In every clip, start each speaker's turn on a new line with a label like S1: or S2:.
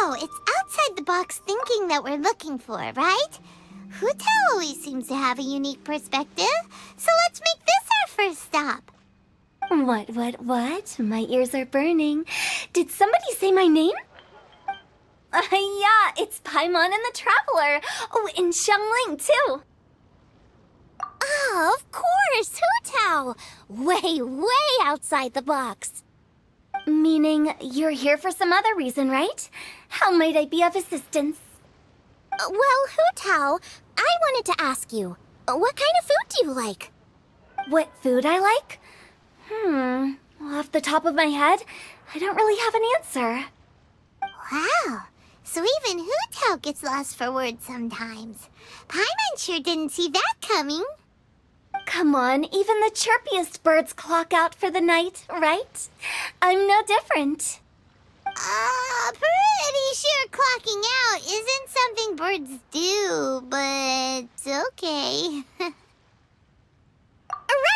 S1: know, it's outside the box thinking that we're looking for, right? Hu Tao always seems to have a unique perspective, so let's make this our first stop.
S2: What? My ears are burning. Did somebody say my name? Yeah, it's Paimon and the Traveler. Oh, and Xiangling, too.
S1: Oh, of course, Hu Tao. Way outside the box.
S2: Meaning you're here for some other reason, right? How might I be of assistance?
S1: Well, Hu Tao, I wanted to ask you, what kind of food do you like?
S2: What food I like? Off the top of my head, I don't really have an answer.
S1: Wow, so even Hu Tao gets lost for words sometimes. Paimon sure didn't see that coming.
S2: Come on, even the chirpiest birds clock out for the night, right? I'm no different.
S1: Pretty sure clocking out isn't something birds do, but okay.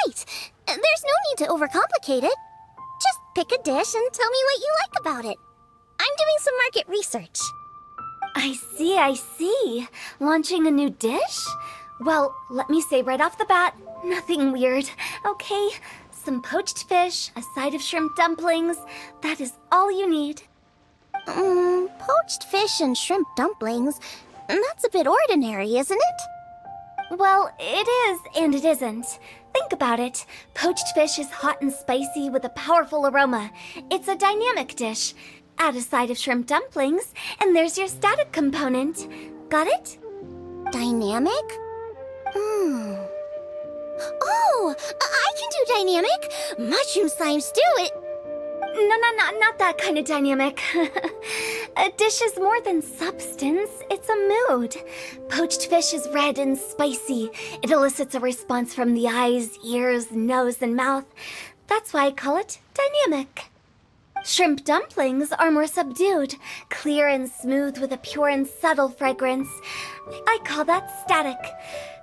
S1: Right! There's no need to overcomplicate it. Just pick a dish and tell me what you like about it. I'm doing some market research.
S2: I see. Launching a new dish? Well, let me say right off the bat, nothing weird, okay? Some poached fish, a side of shrimp dumplings. That is all you need.
S1: Poached fish and shrimp dumplings? That's a bit ordinary, isn't it?
S2: Well, it is and it isn't. Think about it. Poached fish is hot and spicy with a powerful aroma. It's a dynamic dish. Add a side of shrimp dumplings, and there's your static component. Got it?
S1: Dynamic? Oh, I can do dynamic. Mushroom slime stew it.
S2: No, not that kind of dynamic. A dish is more than substance, it's a mood. Poached fish is red and spicy. It elicits a response from the eyes, ears, nose, and mouth. That's why I call it dynamic. Shrimp dumplings are more subdued, clear and smooth with a pure and subtle fragrance. I call that static.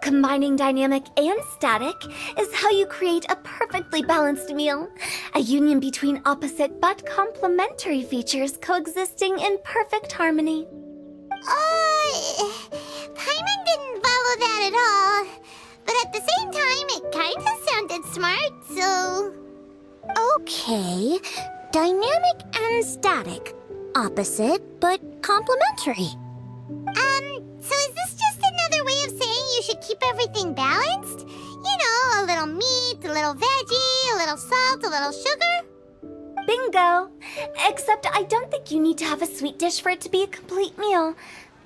S2: Combining dynamic and static is how you create a perfectly balanced meal. A union between opposite but complementary features coexisting in perfect harmony.
S1: Paimon didn't follow that at all. But at the same time, it kinda sounded smart, so... Okay, dynamic and static. Opposite, but complementary. So is this just another way of saying you should keep everything balanced? You know, a little meat, a little veggie, a little salt, a little sugar?
S2: Bingo! Except I don't think you need to have a sweet dish for it to be a complete meal.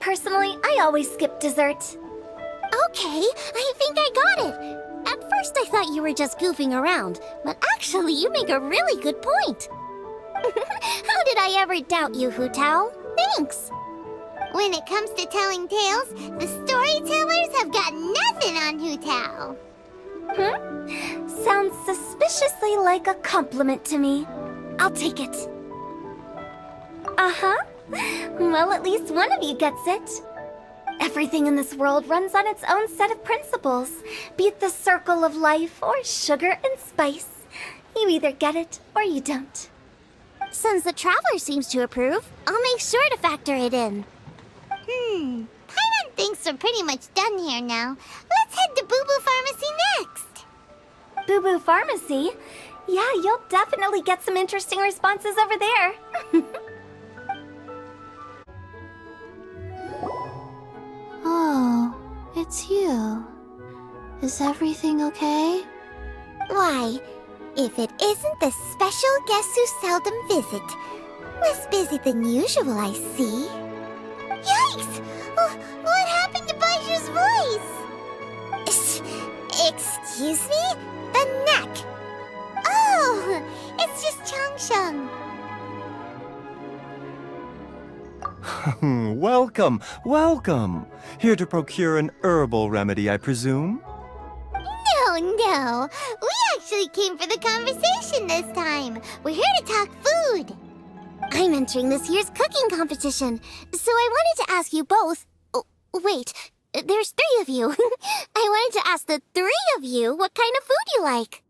S2: Personally, I always skip dessert.
S1: Okay, I think I got it. At first I thought you were just goofing around, but actually you make a really good point. How did I ever doubt you, Hu Tao? Thanks. When it comes to telling tales, the storytellers have got nothing on Hu Tao.
S2: Sounds suspiciously like a compliment to me. I'll take it. Well, at least one of you gets it. Everything in this world runs on its own set of principles, be it the circle of life or sugar and spice. You either get it or you don't.
S1: Since the Traveler seems to approve, I'll make sure to factor it in. Paimon thinks we're pretty much done here now. Let's head to Boo Boo Pharmacy next.
S2: Boo Boo Pharmacy? Yeah, you'll definitely get some interesting responses over there.
S1: Oh, it's you. Is everything okay? Why, if it isn't the special guest who seldom visit. Less busy than usual, I see. Yikes! What happened to Baiju's voice? Excuse me? The neck. Oh, it's just Changsheng.
S3: Welcome. Here to procure an herbal remedy, I presume?
S1: No. We actually came for the conversation this time. We're here to talk food. I'm entering this year's cooking competition, so I wanted to ask you both... Oh, wait, there's 3 of you. I wanted to ask the 3 of you what kind of food you like.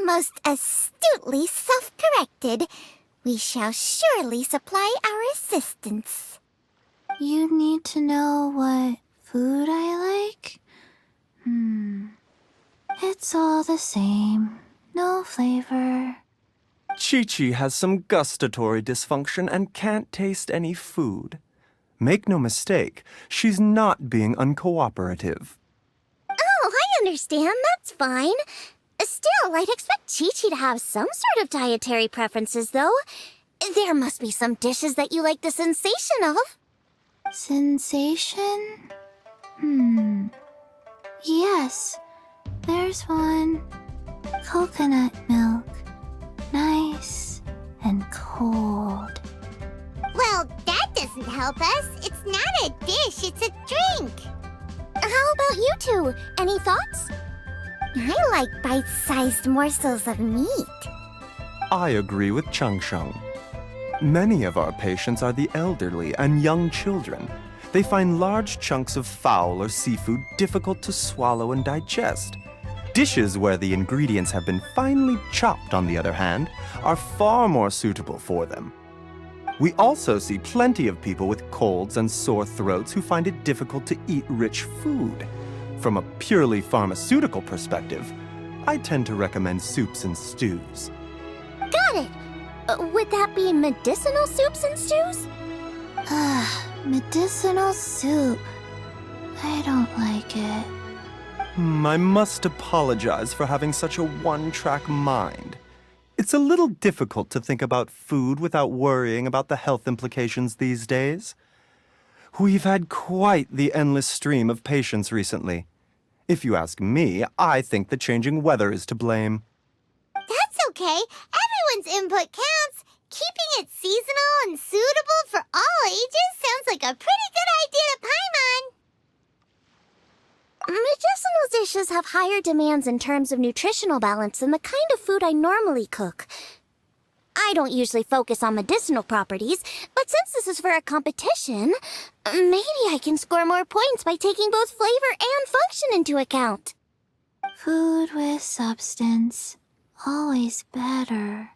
S1: Most astutely self-corrected. We shall surely supply our assistance.
S4: You need to know what food I like? It's all the same. No flavor.
S3: Chi-Chi has some gustatory dysfunction and can't taste any food. Make no mistake, she's not being uncooperative.
S1: Oh, I understand. That's fine. Still, I'd expect Chi-Chi to have some sort of dietary preferences, though. There must be some dishes that you like the sensation of.
S4: Sensation? Yes, there's one. Coconut milk. Nice and cold.
S1: Well, that doesn't help us. It's not a dish, it's a drink. How about you two? Any thoughts? I like bite-sized morsels of meat.
S3: I agree with Chang Sheng. Many of our patients are the elderly and young children. They find large chunks of fowl or seafood difficult to swallow and digest. Dishes where the ingredients have been finely chopped, on the other hand, are far more suitable for them. We also see plenty of people with colds and sore throats who find it difficult to eat rich food. From a purely pharmaceutical perspective, I tend to recommend soups and stews.
S1: Got it. Would that be medicinal soups and stews?
S4: Medicinal soup. I don't like it.
S3: I must apologize for having such a one-track mind. It's a little difficult to think about food without worrying about the health implications these days. We've had quite the endless stream of patients recently. If you ask me, I think the changing weather is to blame.
S1: That's okay. Everyone's input counts. Keeping it seasonal and suitable for all ages sounds like a pretty good idea to Paimon. Medicinal dishes have higher demands in terms of nutritional balance than the kind of food I normally cook. I don't usually focus on medicinal properties, but since this is for a competition, maybe I can score more points by taking both flavor and function into account.
S4: Food with substance. Always better.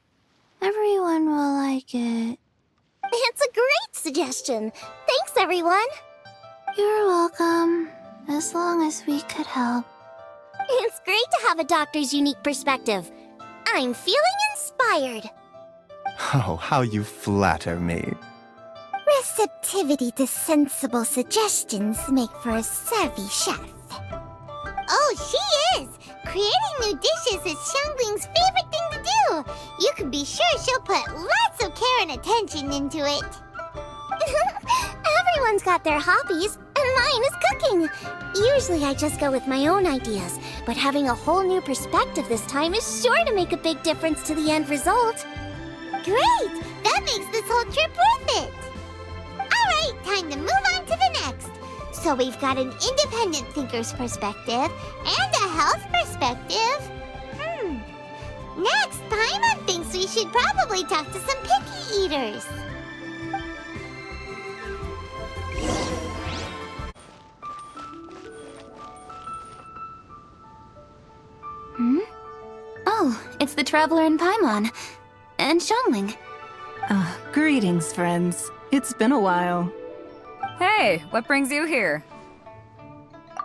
S4: Everyone will like it.
S1: It's a great suggestion. Thanks, everyone.
S4: You're welcome. As long as we could help.
S1: It's great to have a doctor's unique perspective. I'm feeling inspired.
S3: Oh, how you flatter me.
S1: Receptivity to sensible suggestions make for a savvy chef. Oh, she is! Creating new dishes is Xiangling's favorite thing to do. You can be sure she'll put lots of care and attention into it. Everyone's got their hobbies, and mine is cooking. Usually I just go with my own ideas, but having a whole new perspective this time is sure to make a big difference to the end result. Great! That makes this whole trip worth it! Alright, time to move on to the next. So we've got an independent thinker's perspective and a health perspective. Next, Paimon thinks we should probably talk to some picky eaters.
S2: Oh, it's the Traveler in Paimon. And Xiangling.
S5: Greetings, friends. It's been a while.
S6: Hey, what brings you here?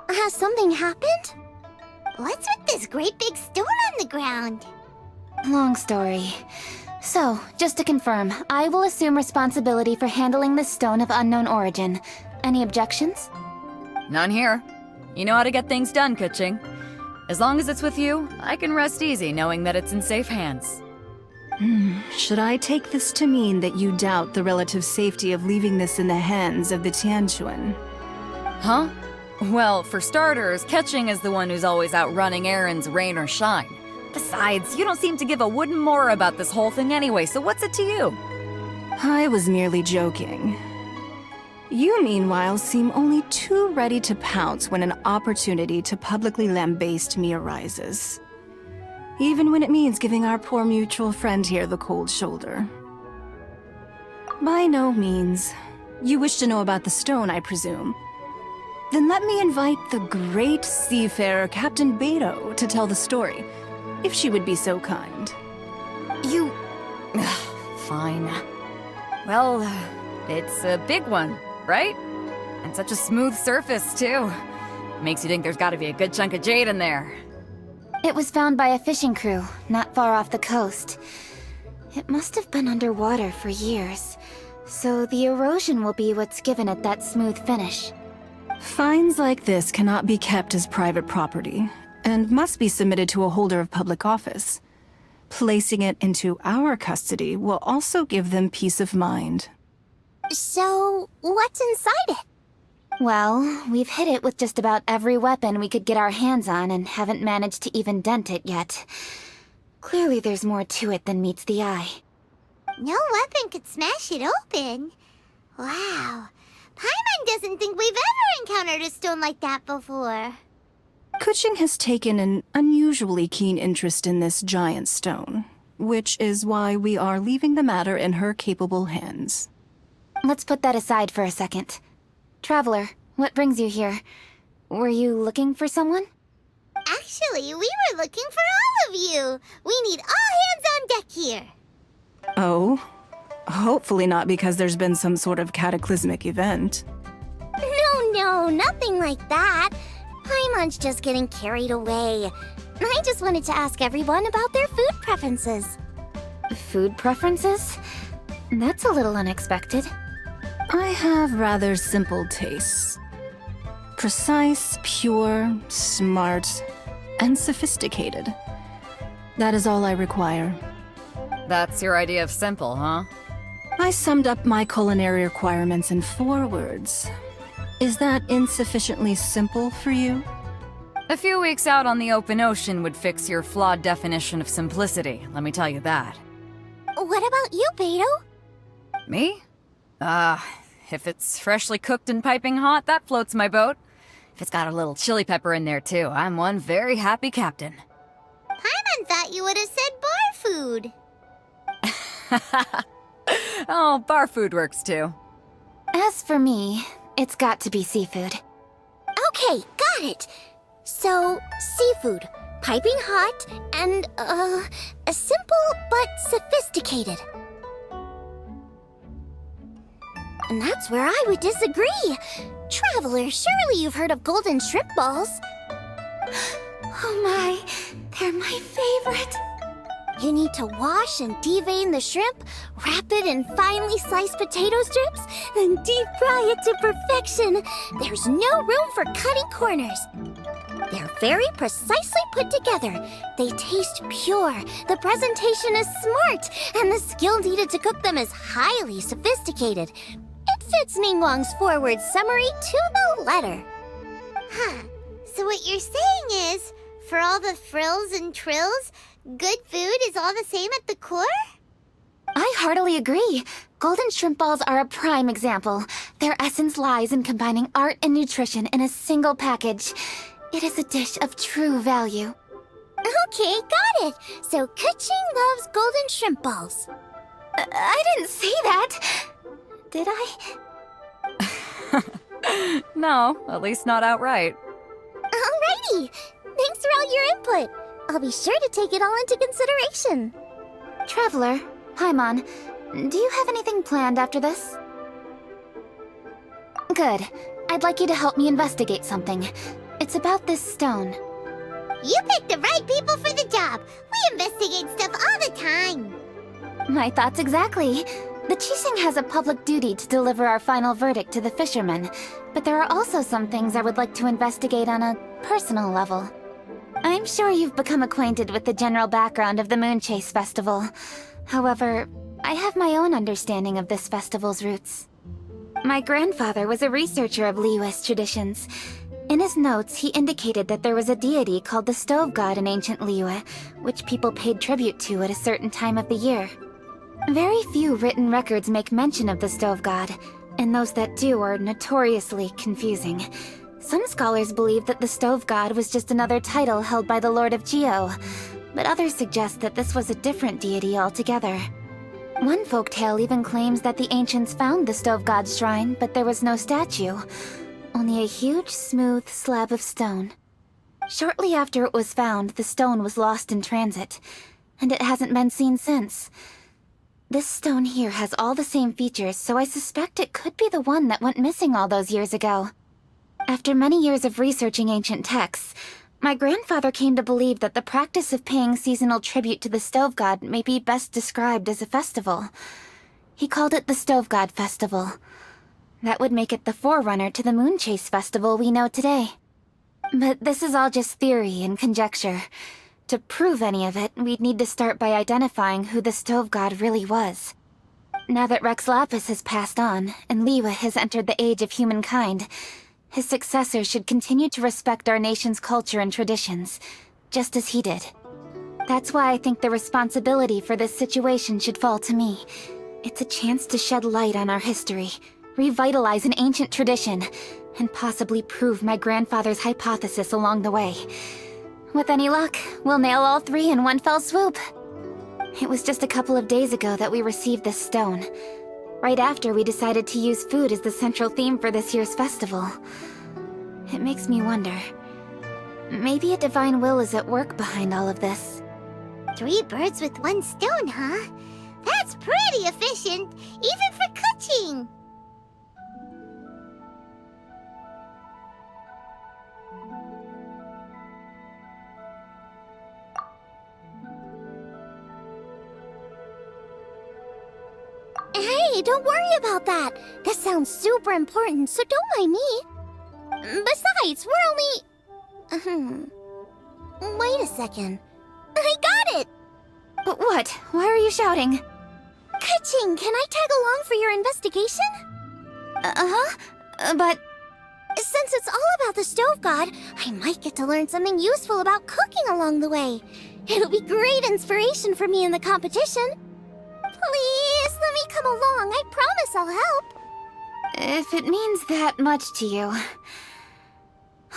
S1: Has something happened? What's with this great big stone on the ground?
S2: Long story. So, just to confirm, I will assume responsibility for handling this stone of unknown origin. Any objections?
S6: None here. You know how to get things done, Kuching. As long as it's with you, I can rest easy knowing that it's in safe hands.
S5: Should I take this to mean that you doubt the relative safety of leaving this in the hands of the Tianquan?
S6: Huh? Well, for starters, Kuching is the one who's always out running errands, rain or shine. Besides, you don't seem to give a wooden more about this whole thing anyway, so what's it to you?
S5: I was merely joking. You, meanwhile, seem only too ready to pounce when an opportunity to publicly lambaste me arises. Even when it means giving our poor mutual friend here the cold shoulder. By no means. You wish to know about the stone, I presume. Then let me invite the great seafarer Captain Beto to tell the story, if she would be so kind.
S6: You... fine. Well, it's a big one, right? And such a smooth surface, too. Makes you think there's gotta be a good chunk of jade in there.
S2: It was found by a fishing crew, not far off the coast. It must have been underwater for years, so the erosion will be what's given it that smooth finish.
S5: Finds like this cannot be kept as private property, and must be submitted to a holder of public office. Placing it into our custody will also give them peace of mind.
S1: So, what's inside it?
S2: Well, we've hit it with just about every weapon we could get our hands on and haven't managed to even dent it yet. Clearly there's more to it than meets the eye.
S1: No weapon could smash it open. Wow. Paimon doesn't think we've ever encountered a stone like that before.
S5: Kuching has taken an unusually keen interest in this giant stone, which is why we are leaving the matter in her capable hands.
S2: Let's put that aside for a second. Traveler, what brings you here? Were you looking for someone?
S1: Actually, we were looking for all of you. We need all hands on deck here.
S5: Oh? Hopefully not because there's been some sort of cataclysmic event.
S1: No, nothing like that. Paimon's just getting carried away. I just wanted to ask everyone about their food preferences.
S2: Food preferences? That's a little unexpected.
S5: I have rather simple tastes. Precise, pure, smart, and sophisticated. That is all I require.
S6: That's your idea of simple, huh?
S5: I summed up my culinary requirements in 4 words. Is that insufficiently simple for you?
S6: A few weeks out on the open ocean would fix your flawed definition of simplicity, let me tell you that.
S1: What about you, Beto?
S6: Me? If it's freshly cooked and piping hot, that floats my boat. If it's got a little chili pepper in there too, I'm one very happy captain.
S1: Paimon thought you would have said bar food.
S6: Oh, bar food works too.
S2: As for me, it's got to be seafood.
S1: Okay, got it. So, seafood, piping hot, and, simple but sophisticated. And that's where I would disagree. Traveler, surely you've heard of golden shrimp balls.
S2: Oh my, they're my favorite.
S1: You need to wash and devein the shrimp, wrap it in finely sliced potato strips, then deep fry it to perfection. There's no room for cutting corners. They're very precisely put together. They taste pure, the presentation is smart, and the skill needed to cook them is highly sophisticated. It fits Ningguang's forward summary to the letter. Huh. So what you're saying is, for all the frills and trills, good food is all the same at the core?
S2: I heartily agree. Golden shrimp balls are a prime example. Their essence lies in combining art and nutrition in a single package. It is a dish of true value.
S1: Okay, got it. So Kuching loves golden shrimp balls.
S2: I didn't say that. Did I?
S6: No, at least not outright.
S1: Alrighty. Thanks for all your input. I'll be sure to take it all into consideration.
S2: Traveler, Paimon, do you have anything planned after this? Good. I'd like you to help me investigate something. It's about this stone.
S1: You picked the right people for the job. We investigate stuff all the time.
S2: My thoughts exactly. The Qixing has a public duty to deliver our final verdict to the fishermen, but there are also some things I would like to investigate on a personal level. I'm sure you've become acquainted with the general background of the Moonchase festival. However, I have my own understanding of this festival's roots. My grandfather was a researcher of Liyue's traditions. In his notes, he indicated that there was a deity called the Stove God in ancient Liyue, which people paid tribute to at a certain time of the year. Very few written records make mention of the Stove God, and those that do are notoriously confusing. Some scholars believe that the Stove God was just another title held by the Lord of Geo, but others suggest that this was a different deity altogether. One folktale even claims that the ancients found the Stove God's shrine, but there was no statue, only a huge, smooth slab of stone. Shortly after it was found, the stone was lost in transit, and it hasn't been seen since. This stone here has all the same features, so I suspect it could be the one that went missing all those years ago. After many years of researching ancient texts, my grandfather came to believe that the practice of paying seasonal tribute to the stove god may be best described as a festival. He called it the Stove God Festival. That would make it the forerunner to the Moonchase festival we know today. But this is all just theory and conjecture. To prove any of it, we'd need to start by identifying who the stove god really was. Now that Rex Lapis has passed on, and Liwa has entered the age of humankind, his successor should continue to respect our nation's culture and traditions, just as he did. That's why I think the responsibility for this situation should fall to me. It's a chance to shed light on our history, revitalize an ancient tradition, and possibly prove my grandfather's hypothesis along the way. With any luck, we'll nail all three in one fell swoop. It was just a couple of days ago that we received this stone. Right after we decided to use food as the central theme for this year's festival. It makes me wonder. Maybe a divine will is at work behind all of this.
S1: 3 birds with 1 stone, huh? That's pretty efficient, even for cooking. Hey, don't worry about that. This sounds super important, so don't mind me. Besides, we're only... Wait a second. I got it!
S2: What? Why are you shouting?
S1: Kaching, can I tag along for your investigation?
S2: But...
S1: Since it's all about the stove god, I might get to learn something useful about cooking along the way. It'll be great inspiration for me in the competition. Please, let me come along. I promise I'll help.
S2: if it means that much to you...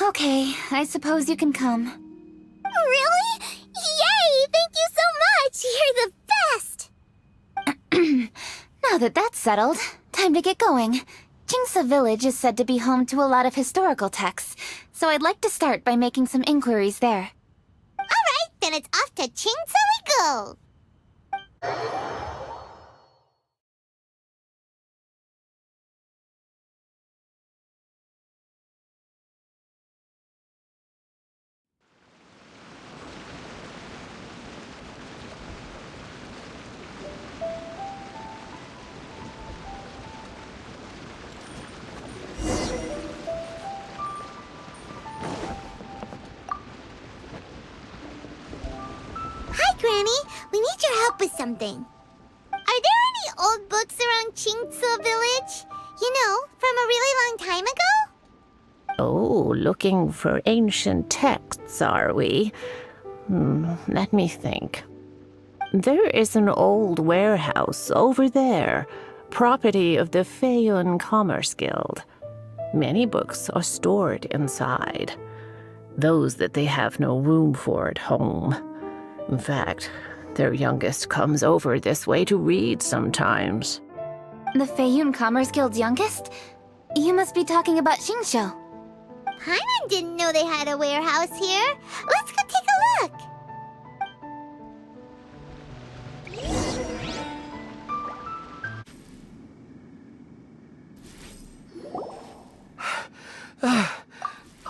S2: Okay, I suppose you can come.
S1: Really? Yay! Thank you so much! You're the best!
S2: Now that that's settled, time to get going. Jingsa Village is said to be home to a lot of historical texts, so I'd like to start by making some inquiries there.
S1: Alright, then it's off to Chingsa we go! Hi, Granny. We need your help with something. Are there any old books around Chingsa Village? You know, from a really long time ago?
S7: Oh, looking for ancient texts, are we? Let me think. There is an old warehouse over there, property of the Feiyun Commerce Guild. Many books are stored inside, those that they have no room for at home. In fact, their youngest comes over this way to read sometimes.
S2: The Feiyun Commerce Guild's youngest? You must be talking about Xingqiu.
S1: Paimon didn't know they had a warehouse here. Let's go take a look.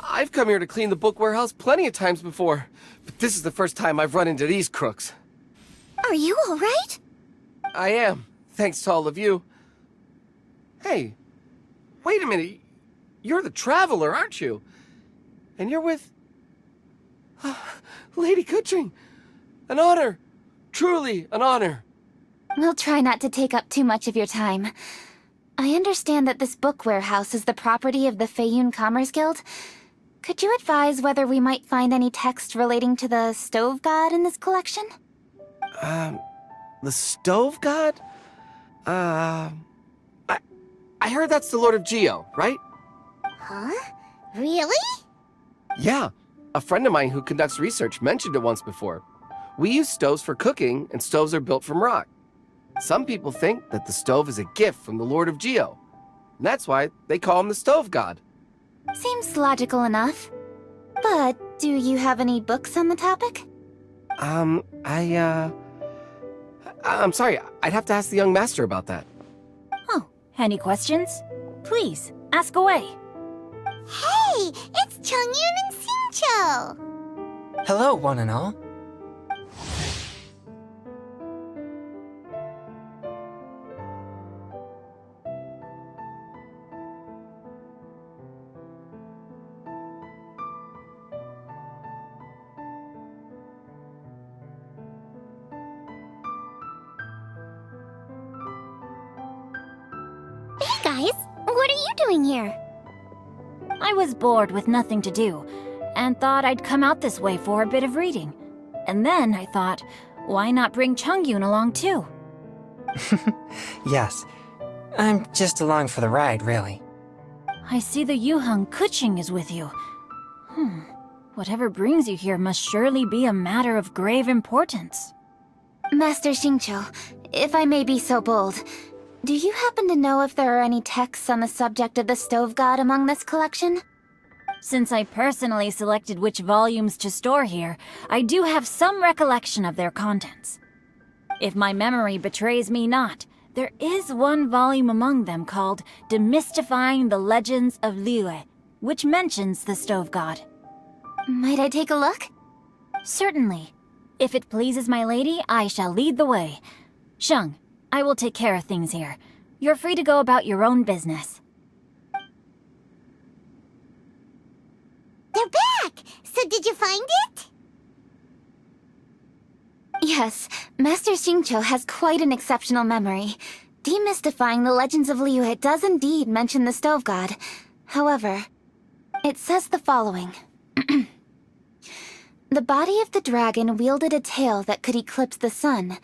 S8: I've come here to clean the book warehouse plenty of times before, but this is the first time I've run into these crooks.
S1: Are you all right?
S8: I am, thanks to all of you. Hey, wait a minute. You're the Traveler, aren't you? And you're with... Lady Kuching. An honor. Truly an honor.
S2: We'll try not to take up too much of your time. I understand that this book warehouse is the property of the Feiyun Commerce Guild. Could you advise whether we might find any text relating to the stove god in this collection?
S8: The Stove God? I heard that's the Lord of Geo, right?
S1: Huh? Really?
S8: Yeah, a friend of mine who conducts research mentioned it once before. We use stoves for cooking, and stoves are built from rock. Some people think that the stove is a gift from the Lord of Geo. And that's why they call him the Stove God.
S2: Seems logical enough. But do you have any books on the topic?
S8: I'm sorry, I'd have to ask the young master about that.
S2: Oh, any questions? Please, ask away.
S1: Hey, it's Chongyun and Xingqiu!
S9: Hello, one and all.
S1: Hey guys, what are you doing here?
S2: I was bored with nothing to do, and thought I'd come out this way for a bit of reading. And then I thought, why not bring Chongyun along too?
S9: Yes. I'm just along for the ride, really.
S2: I see the Yuheng Kuching is with you. Whatever brings you here must surely be a matter of grave importance. Master Xingqiu, if I may be so bold, do you happen to know if there are any texts on the subject of the Stove God among this collection? Since I personally selected which volumes to store here, I do have some recollection of their contents. If my memory betrays me not, there is one volume among them called Demystifying the Legends of Liyue, which mentions the Stove God. Might I take a look? Certainly. If it pleases my lady, I shall lead the way. Sheng, I will take care of things here. You're free to go about your own business.
S1: They're back! So did you find it?
S2: Yes, Master Xingqiu has quite an exceptional memory. Demystifying the Legends of Liyue does indeed mention the Stove God. However, it says the following. The body of the dragon wielded a tail that could eclipse the sun,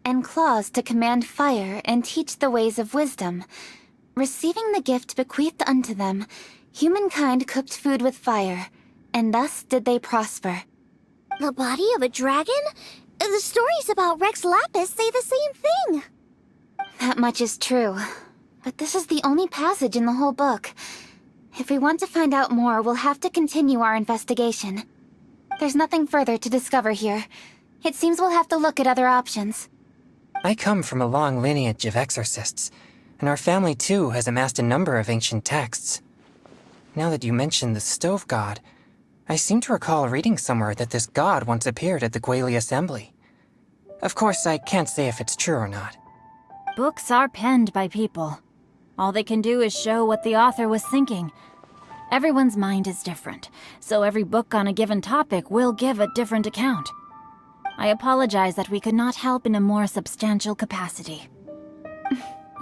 S2: and claws to command fire and teach the ways of wisdom. Receiving the gift bequeathed unto them, humankind cooked food with fire, and thus did they prosper.
S1: The body of a dragon? The stories about Rex Lapis say the same thing.
S2: That much is true, but this is the only passage in the whole book. If we want to find out more, we'll have to continue our investigation. There's nothing further to discover here. It seems we'll have to look at other options.
S9: I come from a long lineage of exorcists, and our family too has amassed a number of ancient texts. Now that you mention the Stove God, I seem to recall reading somewhere that this god once appeared at the Guili Assembly. Of course, I can't say if it's true or not.
S2: Books are penned by people. All they can do is show what the author was thinking. Everyone's mind is different, so every book on a given topic will give a different account. I apologize that we could not help in a more substantial capacity.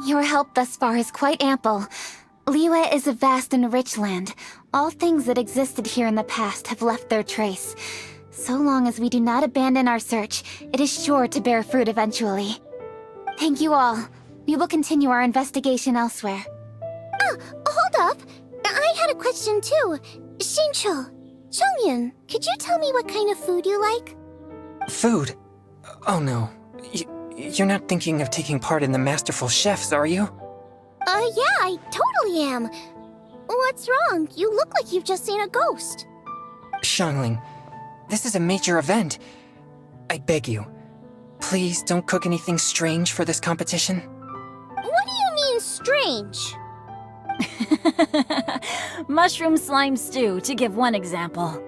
S2: Your help thus far is quite ample. Liyue is a vast and rich land. All things that existed here in the past have left their trace. So long as we do not abandon our search, it is sure to bear fruit eventually. Thank you all. We will continue our investigation elsewhere.
S1: Oh, hold up. I had a question too. Xingqiu, Chongyun, could you tell me what kind of food you like?
S9: Food? Oh no. You're not thinking of taking part in the Masterful Chefs, are you?
S1: Yeah, I totally am. What's wrong? You look like you've just seen a ghost.
S9: Xiangling, this is a major event. I beg you, please don't cook anything strange for this competition.
S1: What do you mean, strange?
S2: Mushroom slime stew, to give one example.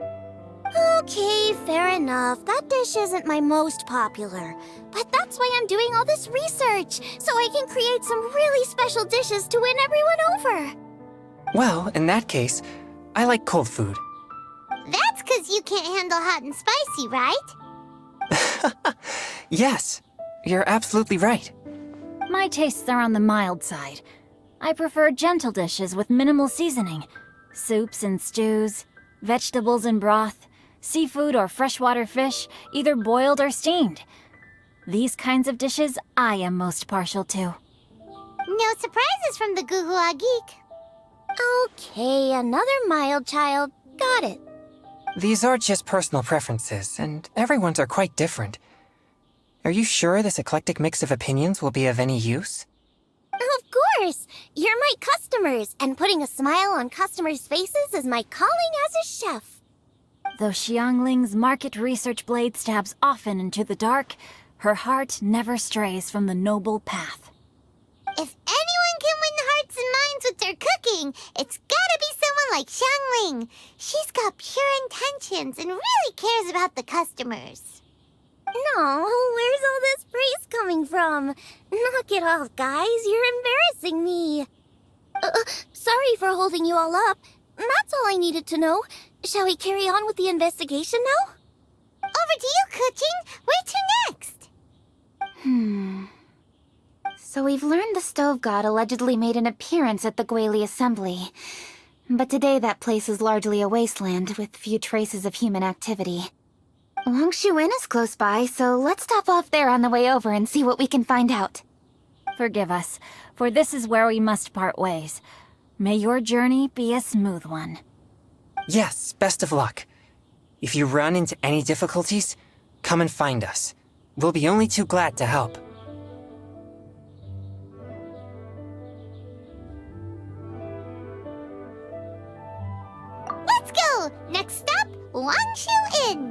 S1: Okay, fair enough. That dish isn't my most popular. But that's why I'm doing all this research, so I can create some really special dishes to win everyone over.
S9: Well, in that case, I like cold food.
S1: That's 'cause you can't handle hot and spicy, right?
S9: Yes, you're absolutely right.
S2: My tastes are on the mild side. I prefer gentle dishes with minimal seasoning. Soups and stews, vegetables and broth, seafood or freshwater fish, either boiled or steamed. These kinds of dishes I am most partial to.
S1: No surprises from the Gugua Geek. Okay, another mild child. Got it.
S9: These are just personal preferences, and everyone's are quite different. Are you sure this eclectic mix of opinions will be of any use?
S1: Of course! You're my customers, and putting a smile on customers' faces is my calling as a chef.
S2: Though Xiangling's market research blade stabs often into the dark, Her heart never strays from the noble path.
S1: If anyone can win hearts and minds with their cooking, it's gotta be someone like Xiangling. She's got pure intentions and really cares about the customers.
S10: No, where's all this praise coming from? Knock it off, guys. You're embarrassing me. Sorry for holding you all up. That's all I needed to know. Shall we carry on with the investigation now?
S1: Over to you, Kuching. Where to next?
S2: So we've learned the Stove God allegedly made an appearance at the Guili Assembly. But today that place is largely a wasteland with few traces of human activity. Wangshu Inn is close by, so let's stop off there on the way over and see what we can find out. Forgive us, for this is where we must part ways. May your journey be a smooth one.
S9: Yes, best of luck. If you run into any difficulties, come and find us. We'll be only too glad to help.
S1: Let's go! Next stop, Wangshu Inn.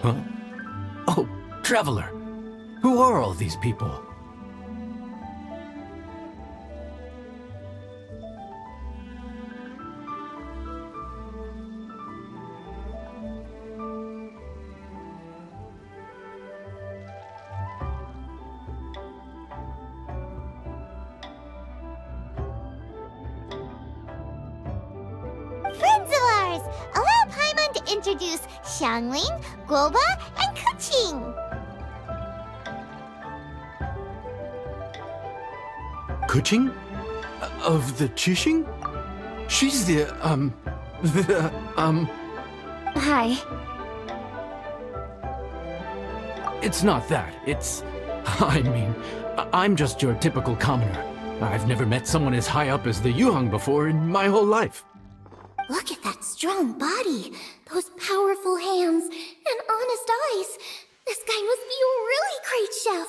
S11: Huh? Oh, Traveler. Who are all these people?
S1: Friends of ours! Allow Paimon to introduce Xiangling, Guoba, and Kuching.
S11: Kuching? Of the Chishing? She's
S2: Hi.
S11: It's not that. I'm just your typical commoner. I've never met someone as high up as the Yuheng before in my whole life.
S10: Look at that strong body, those powerful hands, and honest eyes. This guy must be a really great chef.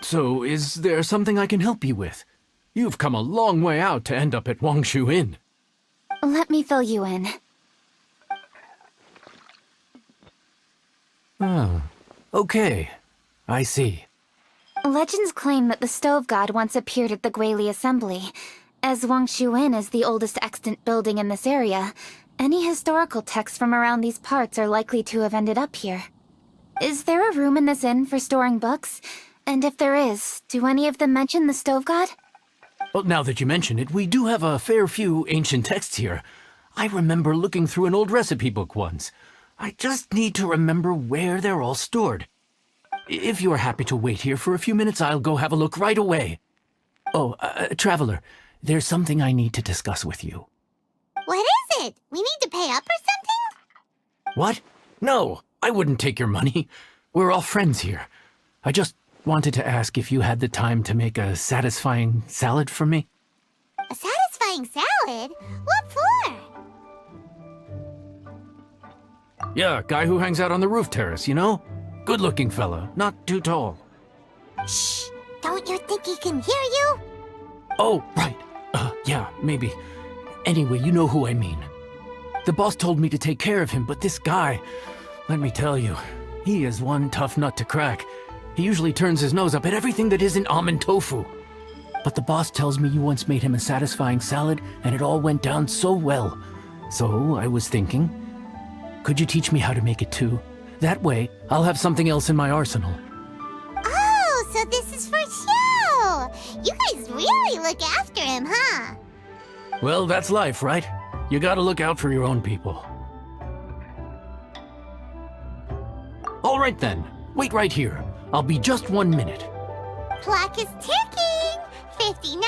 S11: So, is there something I can help you with? You've come a long way out to end up at Wangshu Inn.
S2: Let me fill you in.
S11: Oh, okay. I see.
S2: Legends claim that the Stove God once appeared at the Guili Assembly. As Wangshu Inn is the oldest extant building in this area, any historical texts from around these parts are likely to have ended up here. Is there a room in this inn for storing books? And if there is, do any of them mention the Stove God?
S11: Well, now that you mention it, we do have a fair few ancient texts here. I remember looking through an old recipe book once. I just need to remember where they're all stored. If you are happy to wait here for a few minutes, I'll go have a look right away. Oh, Traveler, there's something I need to discuss with you.
S1: What is it? We need to pay up or something?
S11: What? No, I wouldn't take your money. We're all friends here. I just wanted to ask if you had the time to make a satisfying salad for me.
S1: A satisfying salad? What for?
S11: Yeah, guy who hangs out on the roof terrace, you know? Good-looking fella, not too tall.
S1: Shh! Don't you think he can hear you?
S11: Oh, right. Yeah, maybe. Anyway, you know who I mean. The boss told me to take care of him, but this guy, let me tell you, he is one tough nut to crack. He usually turns his nose up at everything that isn't almond tofu. But the boss tells me you once made him a satisfying salad, and it all went down so well. So I was thinking, could you teach me how to make it too? That way, I'll have something else in my arsenal.
S1: Oh, so this is for show! You guys really look after him, huh?
S11: Well, that's life, right? You gotta look out for your own people. All right then. Wait right here. I'll be just 1 minute.
S1: Clock is ticking. 59,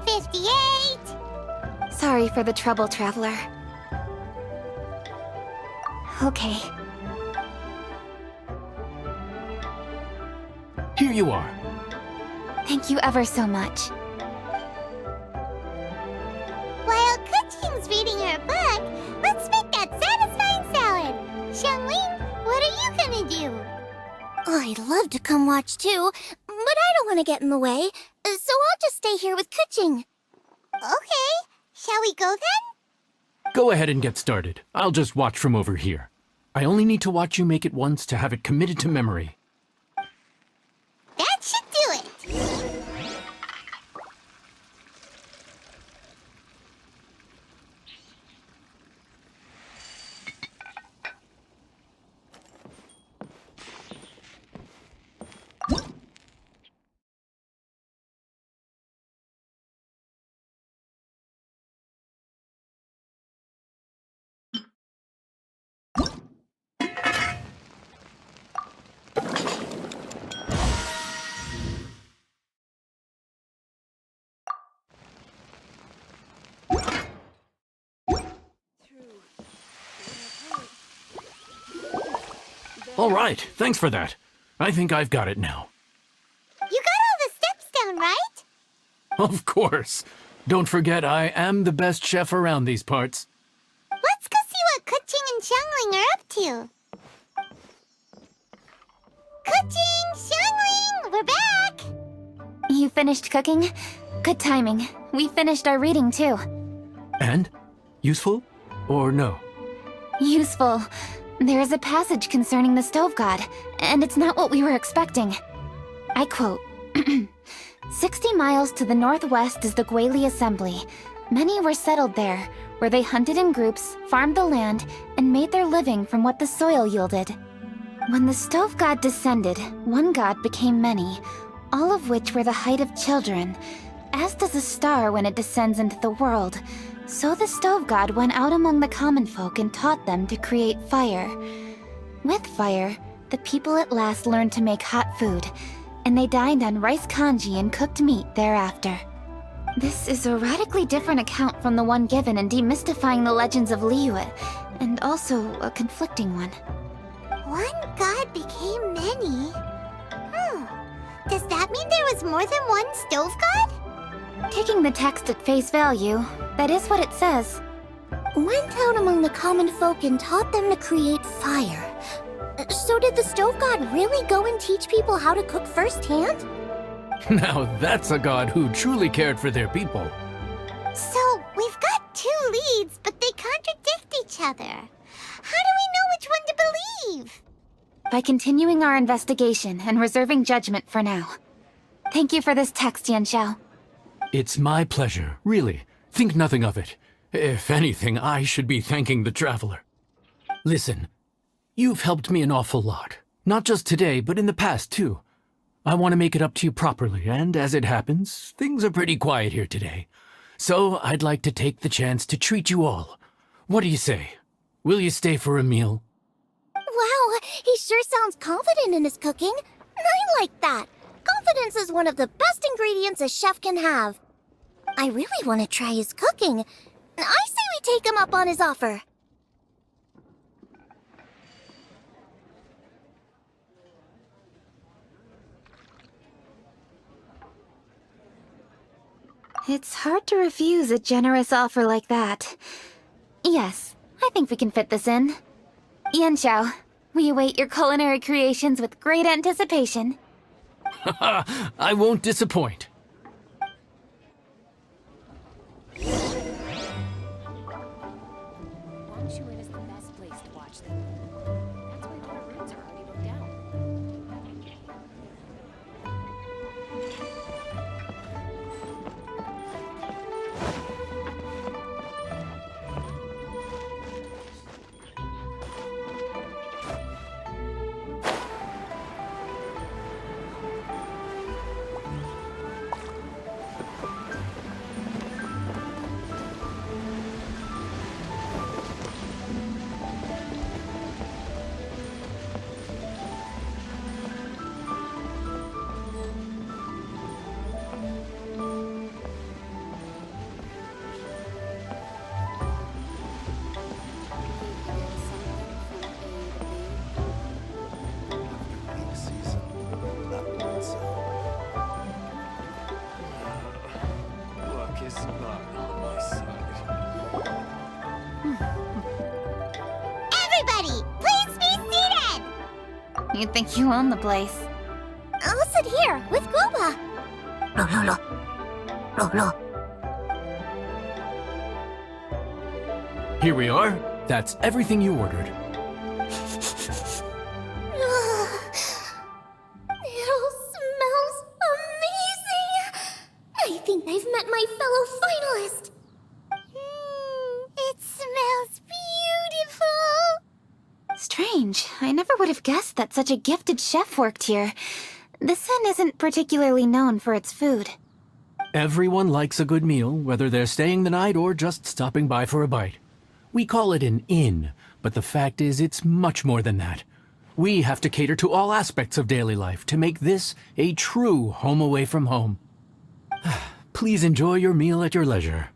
S1: 58.
S2: Sorry for the trouble, traveler. Okay.
S11: Here you are.
S2: Thank you ever so much.
S1: While Kuching's reading her book, let's make that satisfying salad. Xiangling, what are you gonna do?
S10: I'd love to come watch too, but I don't want to get in the way, so I'll just stay here with Kuching.
S1: Okay, shall we go then?
S11: Go ahead and get started. I'll just watch from over here. I only need to watch you make it once to have it committed to memory.
S1: That should do it.
S11: All right, thanks for that. I think I've got it now.
S1: You got all the steps down, right?
S11: Of course. Don't forget, I am the best chef around these parts.
S1: Let's go see what Kuching and Xiangling are up to. Kuching, Xiangling, we're back!
S2: You finished cooking? Good timing. We finished our reading too.
S11: And? Useful? Or no?
S2: Useful. There is a passage concerning the stove god, and it's not what we were expecting. I quote, 60 miles to the northwest is the Guili Assembly. Many were settled there, where they hunted in groups, farmed the land, and made their living from what the soil yielded. When the stove god descended, one god became many, all of which were the height of children. As does a star when it descends into the world, so the stove god went out among the common folk and taught them to create fire. With fire, the people at last learned to make hot food, and they dined on rice congee and cooked meat thereafter. This is a radically different account from the one given in Demystifying the Legends of Liyue, and also a conflicting one.
S1: One god became many. Does that mean there was more than one stove god?
S2: Taking the text at face value, that is what it says.
S10: Went out among the common folk and taught them to create fire. So did the stove god really go and teach people how to cook firsthand?
S11: Now that's a god who truly cared for their people.
S1: So, we've got two leads, but they contradict each other. How do we know which one to believe?
S2: By continuing our investigation and reserving judgment for now. Thank you for this text, Yanxiao.
S11: It's my pleasure, really. Think nothing of it. If anything, I should be thanking the traveler. Listen, you've helped me an awful lot. Not just today, but in the past, too. I want to make it up to you properly, and as it happens, things are pretty quiet here today. So I'd like to take the chance to treat you all. What do you say? Will you stay for a meal?
S10: Wow, he sure sounds confident in his cooking. I like that. Confidence is one of the best ingredients a chef can have. I really want to try his cooking. I say we take him up on his offer.
S2: It's hard to refuse a generous offer like that. Yes, I think we can fit this in. Yanxiao, we await your culinary creations with great anticipation.
S11: I won't disappoint.
S5: Moonchase is the best place to watch them. That's why our rooms are already booked out.
S2: You think you own the place.
S10: I'll sit here with Guoba.
S11: Here we are. That's everything you ordered.
S10: It all smells amazing. I think I've met my fellow finalist.
S1: It smells beautiful.
S2: Strange. I never would have guessed that such a gifted chef worked here. This inn isn't particularly known for its food.
S11: Everyone likes a good meal, whether they're staying the night or just stopping by for a bite. We call it an inn, but the fact is it's much more than that. We have to cater to all aspects of daily life to make this a true home away from home. Please enjoy your meal at your leisure.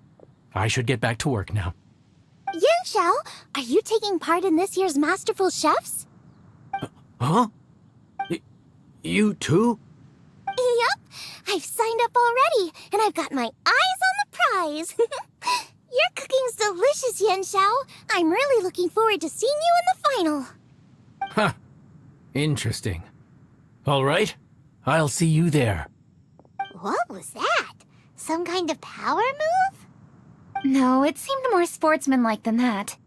S11: I should get back to work now.
S10: Yanxiao, are you taking part in this year's Masterful Chefs?
S11: Huh? You too?
S10: Yup, I've signed up already, and I've got my eyes on the prize. Your cooking's delicious, Yanxiao. I'm really looking forward to seeing you in the final.
S11: Huh. Interesting. All right, I'll see you there.
S1: What was that? Some kind of power move?
S2: No, it seemed more sportsmanlike than that.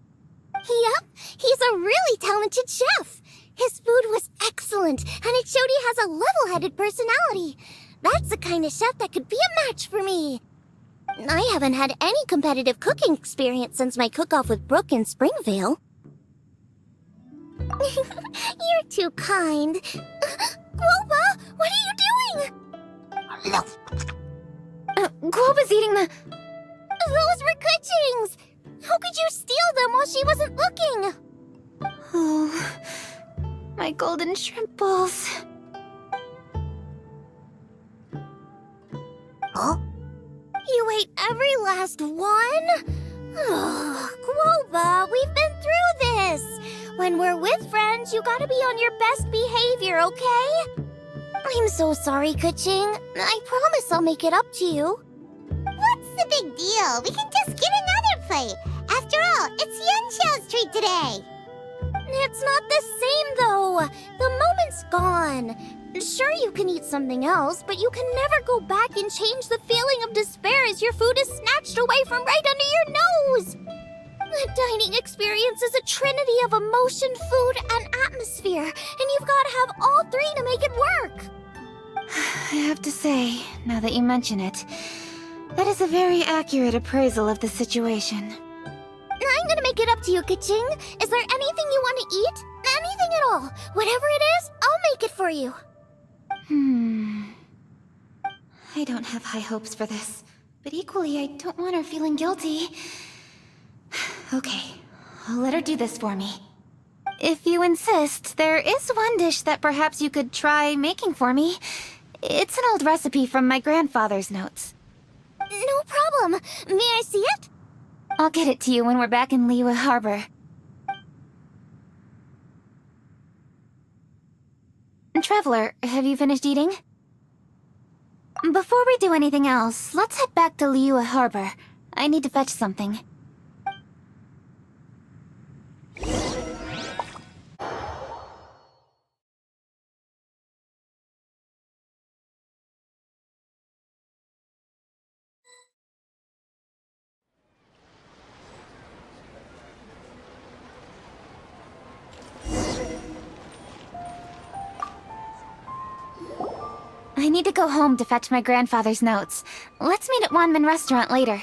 S10: Yup, he's a really talented chef. His food was excellent, and it showed he has a level-headed personality. That's the kind of chef that could be a match for me. I haven't had any competitive cooking experience since my cook-off with Brooke in Springvale. You're too kind. Guoba, what are you doing?
S2: Guoba's eating the...
S10: Those were Kuching's! How could you steal them while she wasn't looking?
S2: Oh, my golden shrimp balls.
S10: Huh? You ate every last one? Oh, Guoba, we've been through this. When we're with friends, you gotta be on your best behavior, okay? I'm so sorry, Kuching. I promise I'll make it up to you.
S1: What's the big deal? We can just get another plate. After all, it's Yanxiao's treat today.
S10: It's not the same, though. The moment's gone. Sure, you can eat something else, but you can never go back and change the feeling of despair as your food is snatched away from right under your nose. The dining experience is a trinity of emotion, food, and atmosphere, and you've got to have all three to make it work.
S2: I have to say, now that you mention it, that is a very accurate appraisal of the situation.
S10: I'm gonna make it up to you, Kuching. Is there anything you want to eat? Anything at all. Whatever it is, I'll make it for you.
S2: I don't have high hopes for this, but equally I don't want her feeling guilty. Okay, I'll let her do this for me. If you insist, there is one dish that perhaps you could try making for me. It's an old recipe from my grandfather's notes.
S10: No problem. May I see it?
S2: I'll get it to you when we're back in Liyue Harbor. Traveler, have you finished eating? Before we do anything else, let's head back to Liyue Harbor. I need to fetch something. I need to go home to fetch my grandfather's notes. Let's meet at Wanmin Restaurant later.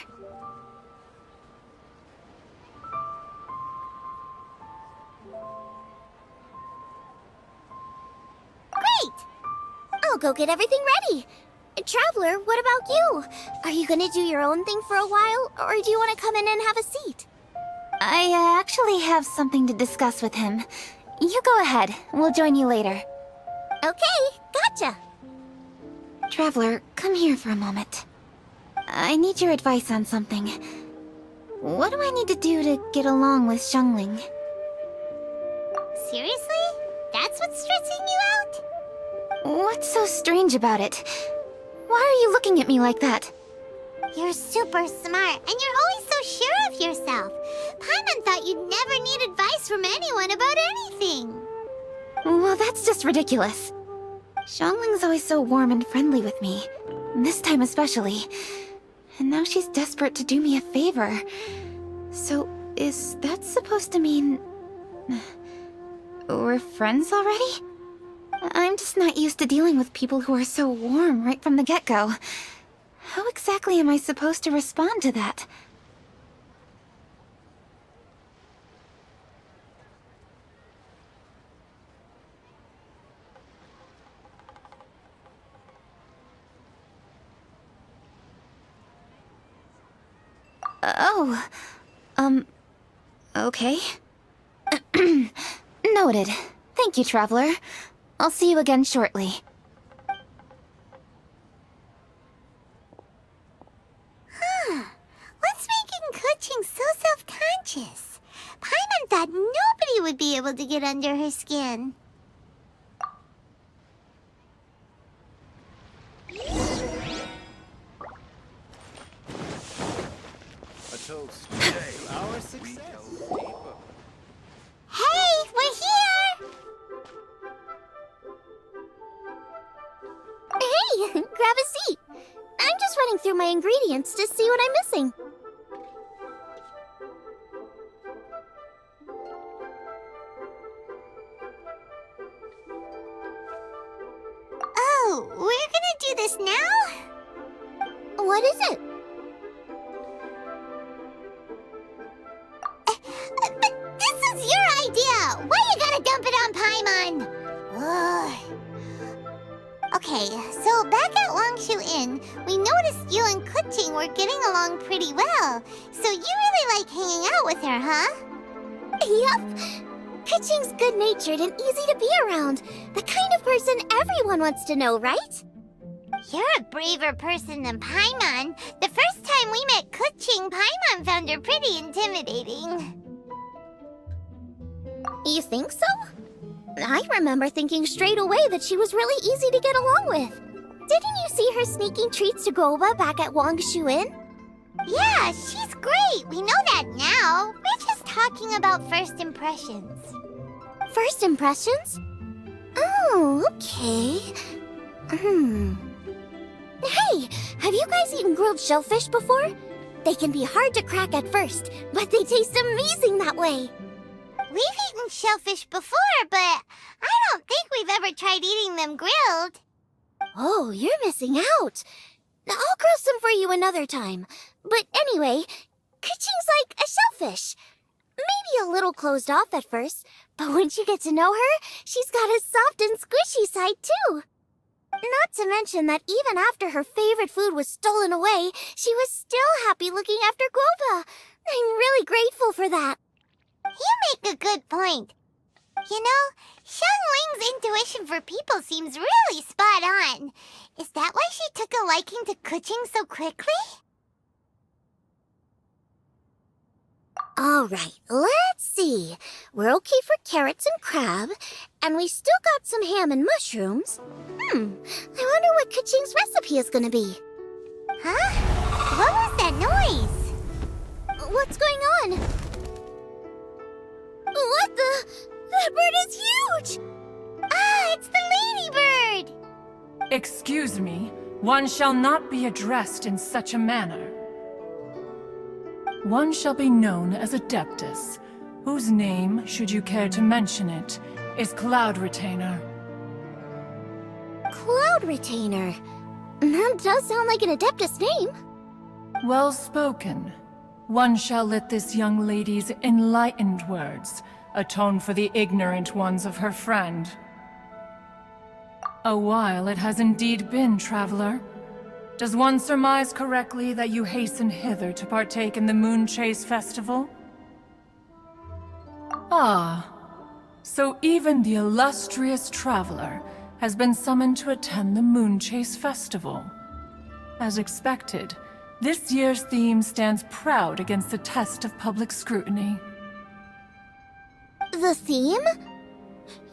S10: Great! I'll go get everything ready. Traveler, what about you? Are you gonna do your own thing for a while, or do you want to come in and have a seat?
S2: I actually have something to discuss with him. You go ahead. We'll join you later.
S10: Okay, gotcha.
S2: Traveler, come here for a moment. I need your advice on something. What do I need to do to get along with Xiangling?
S1: Seriously? That's what's stressing you out?
S2: What's so strange about it? Why are you looking at me like that?
S1: You're super smart, and you're always so sure of yourself. Paimon thought you'd never need advice from anyone about anything.
S2: Well, that's just ridiculous. Xiangling's always so warm and friendly with me. This time especially. And now she's desperate to do me a favor. So, is that supposed to mean... we're friends already? I'm just not used to dealing with people who are so warm right from the get-go. How exactly am I supposed to respond to that? Okay. Noted. Thank you, Traveler. I'll see you again shortly.
S1: What's making Kuching so self-conscious? Paimon thought nobody would be able to get under her skin.
S12: A toast to our success.
S1: Hey, we're here!
S10: Hey, grab a seat. I'm just running through my ingredients to see what I'm missing.
S1: Oh, we're gonna do this now?
S10: What is it?
S1: But this is your idea! Why you gotta dump it on Paimon? Ugh. Okay, so back at Longshu Inn, we noticed you and Kuching were getting along pretty well. So you really like hanging out with her, huh?
S10: Yep. Kuching's good-natured and easy to be around. The kind of person everyone wants to know, right?
S1: You're a braver person than Paimon. The first time we met Kuching, Paimon found her pretty intimidating.
S10: You think so? I remember thinking straight away that she was really easy to get along with. Didn't you see her sneaking treats to Goba back at Wangshu Inn?
S1: Yeah, she's great. We know that now. We're just talking about first impressions.
S10: First impressions? Oh, okay. Hey, have you guys eaten grilled shellfish before? They can be hard to crack at first, but they taste amazing that way.
S1: We've eaten shellfish before, but I don't think we've ever tried eating them grilled.
S10: Oh, you're missing out. I'll grill some for you another time. But anyway, Kuching's like a shellfish. Maybe a little closed off at first, but once you get to know her, she's got a soft and squishy side too. Not to mention that even after her favorite food was stolen away, she was still happy looking after Guoba. I'm really grateful for that.
S1: You make a good point. You know, Xiangling's intuition for people seems really spot on. Is that why she took a liking to Kuching so quickly?
S10: All right, let's see. We're okay for carrots and crab, and we still got some ham and mushrooms. I wonder what Kuching's recipe is gonna be.
S1: Huh? What was that noise?
S10: What's going on? What the? That bird is huge!
S1: Ah, it's the ladybird!
S13: Excuse me, one shall not be addressed in such a manner. One shall be known as Adeptus, whose name, should you care to mention it, is Cloud Retainer.
S10: Cloud Retainer? That does sound like an Adeptus name.
S13: Well spoken. One shall let this young lady's enlightened words atone for the ignorant ones of her friend. A while it has indeed been, traveler. Does one surmise correctly that you hasten hither to partake in the Moonchase festival? Ah, so even the illustrious traveler has been summoned to attend the Moonchase festival. As expected, this year's theme stands proud against the test of public scrutiny.
S10: The theme?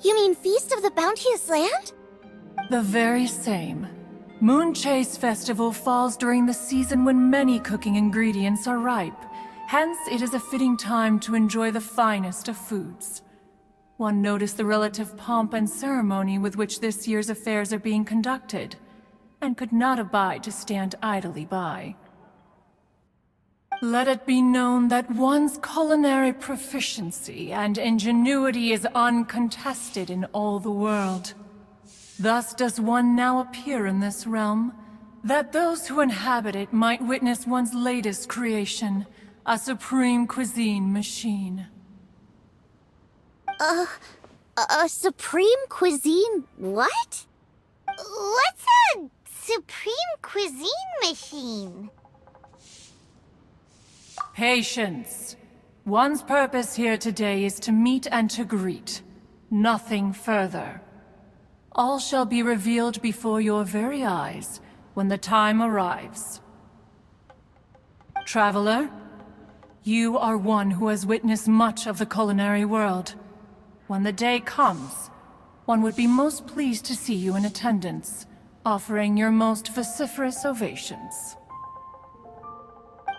S10: You mean Feast of the Bounteous Land?
S13: The very same. Moonchase Festival falls during the season when many cooking ingredients are ripe. Hence, it is a fitting time to enjoy the finest of foods. One noticed the relative pomp and ceremony with which this year's affairs are being conducted, and could not abide to stand idly by. Let it be known that one's culinary proficiency and ingenuity is uncontested in all the world. Thus does one now appear in this realm, that those who inhabit it might witness one's latest creation, a supreme cuisine machine.
S10: A supreme cuisine what?
S1: What's a supreme cuisine machine?
S13: Patience. One's purpose here today is to meet and to greet. Nothing further. All shall be revealed before your very eyes when the time arrives. Traveler, you are one who has witnessed much of the culinary world. When the day comes, one would be most pleased to see you in attendance, offering your most vociferous ovations.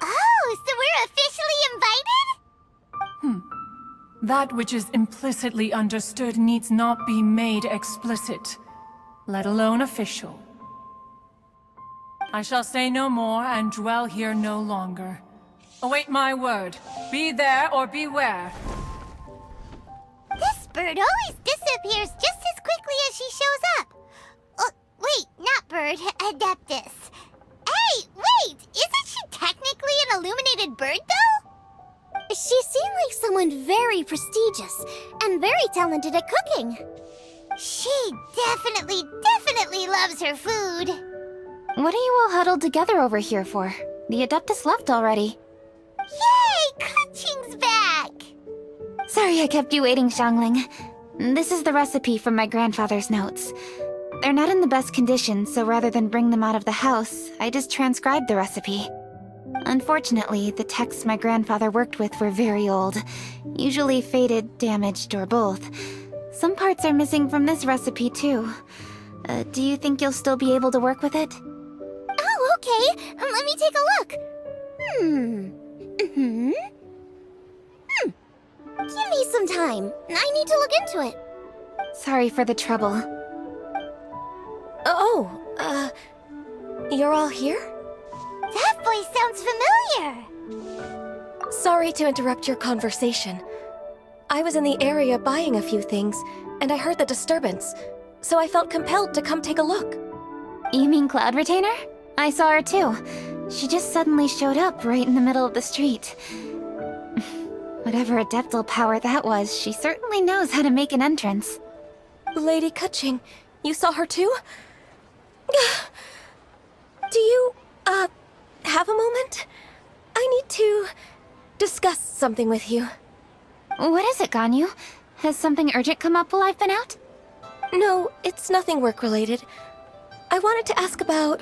S1: Oh, so we're officially invited?
S13: That which is implicitly understood needs not be made explicit, let alone official. I shall say no more and dwell here no longer. Await my word. Be there or beware.
S1: This bird always disappears just as quickly as she shows up. Wait, not bird, Adeptus. Hey, wait! Isn't she technically an illuminated bird, though?
S10: She seemed like someone very prestigious and very talented at cooking.
S1: She definitely loves her food.
S2: What are you all huddled together over here for? The Adeptus left already.
S1: Yay! Kaching's back!
S2: Sorry I kept you waiting, Xiangling. This is the recipe from my grandfather's notes. They're not in the best condition, so rather than bring them out of the house, I just transcribed the recipe. Unfortunately, the texts my grandfather worked with were very old, usually faded, damaged, or both. Some parts are missing from this recipe, too. Do you think you'll still be able to work with it?
S10: Oh, okay. Let me take a look. Give me some time. I need to look into it.
S2: Sorry for the trouble.
S14: You're all here?
S1: That voice sounds familiar.
S14: Sorry to interrupt your conversation. I was in the area buying a few things, and I heard the disturbance, so I felt compelled to come take a look.
S2: You mean Cloud Retainer? I saw her too. She just suddenly showed up right in the middle of the street. Whatever adeptal power that was, she certainly knows how to make an entrance.
S14: Lady Kaching, you saw her too? Do you, have a moment? I need to discuss something with you.
S2: What is it, Ganyu? Has something urgent come up while I've been out?
S14: No, it's nothing work-related. I wanted to ask about,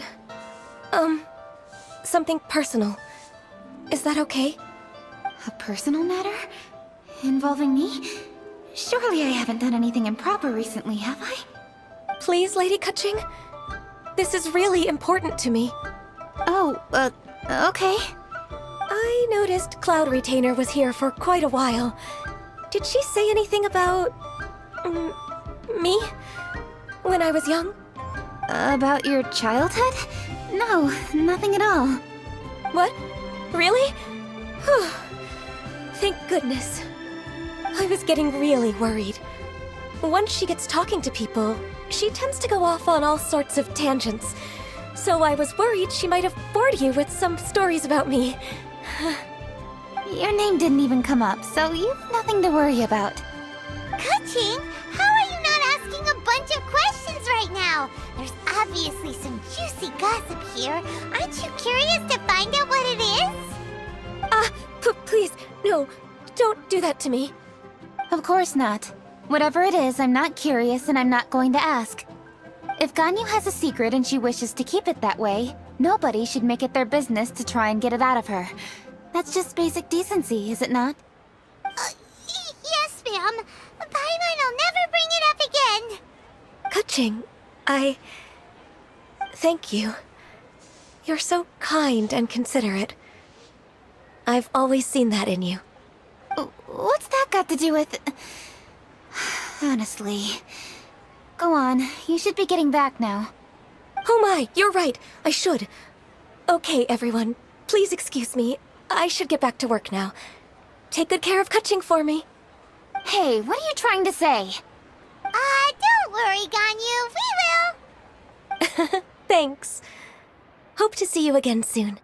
S14: something personal. Is that okay?
S2: A personal matter? Involving me? Surely I haven't done anything improper recently, have I?
S14: Please, Lady Kaching? This is really important to me.
S2: Oh, okay.
S14: I noticed Cloud Retainer was here for quite a while. Did she say anything about... me? When I was young?
S2: About your childhood? No, nothing at all.
S14: What? Really? Whew. Thank goodness. I was getting really worried. Once she gets talking to people, she tends to go off on all sorts of tangents. So I was worried she might have bored you with some stories about me.
S2: Your name didn't even come up, so you've nothing to worry about.
S1: Kaching, how are you not asking a bunch of questions right now? There's obviously some juicy gossip here. Aren't you curious to find out what it is?
S14: Please, no, don't do that to me.
S2: Of course not. Whatever it is, I'm not curious and I'm not going to ask. If Ganyu has a secret and she wishes to keep it that way, nobody should make it their business to try and get it out of her. That's just basic decency, is it not?
S1: Yes, ma'am. Paimon will never bring it up again.
S14: Kaching, thank you. You're so kind and considerate. I've always seen that in you.
S2: What's that got to do with... Honestly. Go on, you should be getting back now.
S14: Oh my, you're right. I should. Okay, everyone. Please excuse me. I should get back to work now. Take good care of Kaching for me.
S2: Hey, what are you trying to say?
S1: Don't worry, Ganyu. We will.
S14: Thanks. Hope to see you again soon.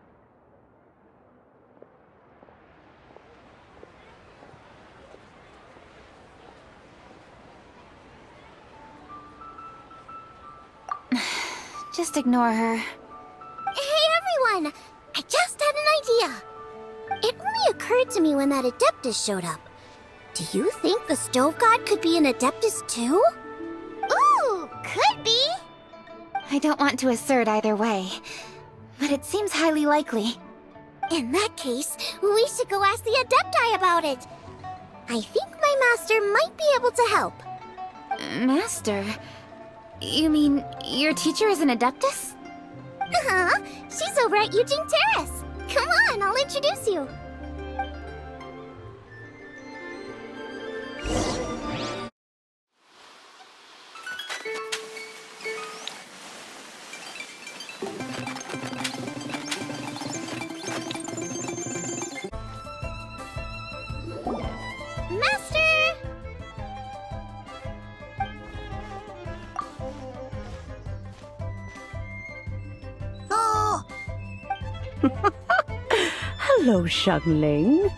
S2: Just ignore her.
S10: Hey, everyone! I just had an idea. It only occurred to me when that Adeptus showed up. Do you think the Stove God could be an Adeptus too?
S1: Ooh, could be.
S2: I don't want to assert either way, but it seems highly likely.
S10: In that case, we should go ask the Adepti about it. I think my master might be able to help.
S2: Master? You mean your teacher is an Adeptus?
S10: Uh-huh. She's over at Yujing Terrace. Come on, I'll introduce you. Master! Oh!
S7: Hello, Xiangling.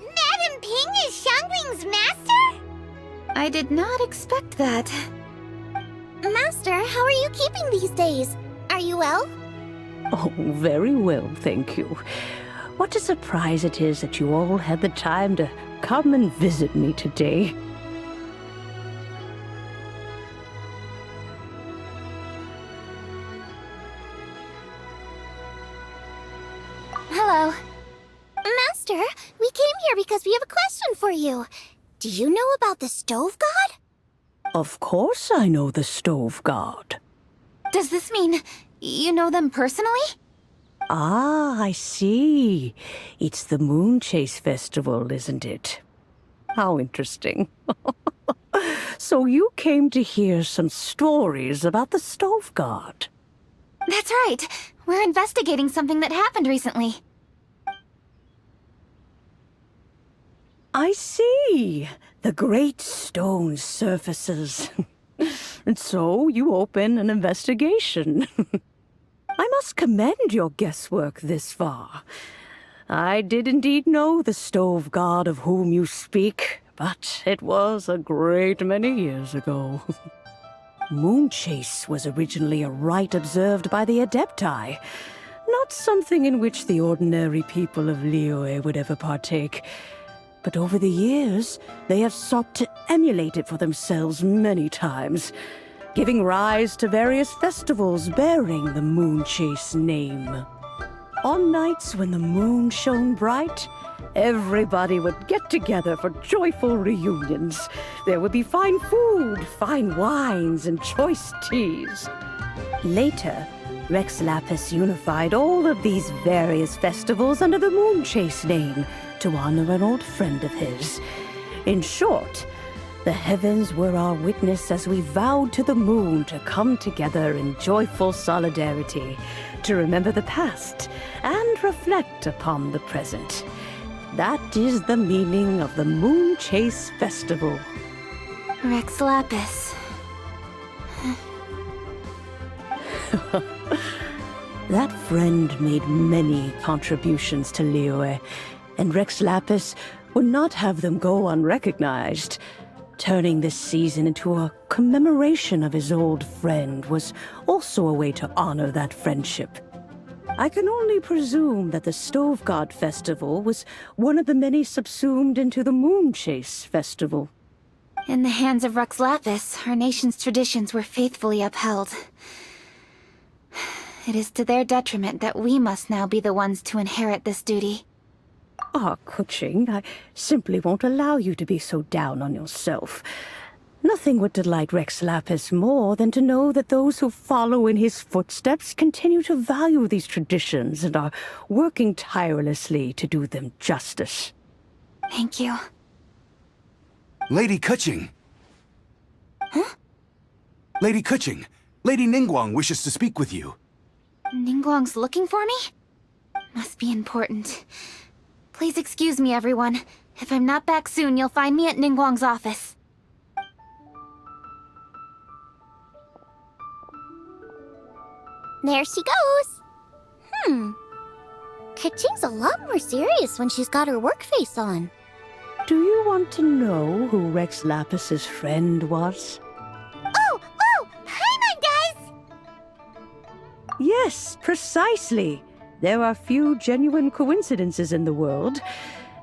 S1: Madam Ping is Xiangling's master?
S2: I did not expect that.
S10: Master, how are you keeping these days? Are you well?
S7: Oh, very well, thank you. What a surprise it is that you all had the time to come and visit me today.
S2: Hello.
S10: Master, we came here because we have a question for you. Do you know about the Stove God?
S7: Of course I know the Stove God.
S2: Does this mean you know them personally?
S7: Ah, I see. It's the Moonchase Festival, isn't it? How interesting. So you came to hear some stories about the Stove God.
S2: That's right. We're investigating something that happened recently.
S7: I see. The great stone surfaces. And so you open an investigation. I must commend your guesswork this far. I did indeed know the Stove God of whom you speak, but it was a great many years ago. Moonchase was originally a rite observed by the Adepti, not something in which the ordinary people of Liyue would ever partake. But over the years, they have sought to emulate it for themselves many times, giving rise to various festivals bearing the Moonchase name. On nights when the moon shone bright, everybody would get together for joyful reunions. There would be fine food, fine wines, and choice teas. Later, Rex Lapis unified all of these various festivals under the Moonchase name to honor an old friend of his. In short, the heavens were our witness as we vowed to the moon to come together in joyful solidarity, to remember the past and reflect upon the present. That is the meaning of the Moonchase Festival.
S2: Rex Lapis.
S7: That friend made many contributions to Liyue, and Rex Lapis would not have them go unrecognized. Turning this season into a commemoration of his old friend was also a way to honor that friendship. I can only presume that the Stove God Festival was one of the many subsumed into the Moonchase Festival.
S2: In the hands of Rex Lapis, our nation's traditions were faithfully upheld. It is to their detriment that we must now be the ones to inherit this duty.
S7: Ah, Kuching, I simply won't allow you to be so down on yourself. Nothing would delight Rex Lapis more than to know that those who follow in his footsteps continue to value these traditions and are working tirelessly to do them justice.
S2: Thank you.
S12: Lady Kuching! Huh? Lady Kuching, Lady Ningguang wishes to speak with you.
S2: Ningguang's looking for me? Must be important. Please excuse me, everyone. If I'm not back soon, you'll find me at Ningguang's office.
S10: There she goes. Kuching's a lot more serious when she's got her work face on.
S15: Do you want to know who Rex Lapis's friend was?
S1: Oh! Hi, guys!
S15: Yes, precisely. There are few genuine coincidences in the world.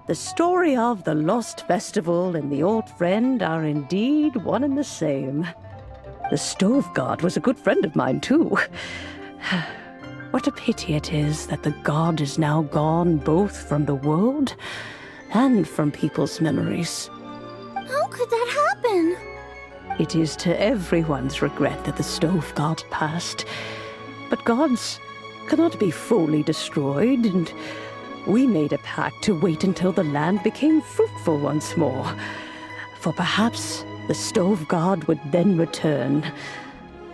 S15: The story of the Lost Festival and the old friend are indeed one and the same. The Stove God was a good friend of mine, too. What a pity it is that the god is now gone both from the world and from people's memories.
S10: How could that happen?
S15: It is to everyone's regret that the Stove God passed. But gods cannot be fully destroyed, and we made a pact to wait until the land became fruitful once more. For perhaps the Stove God would then return,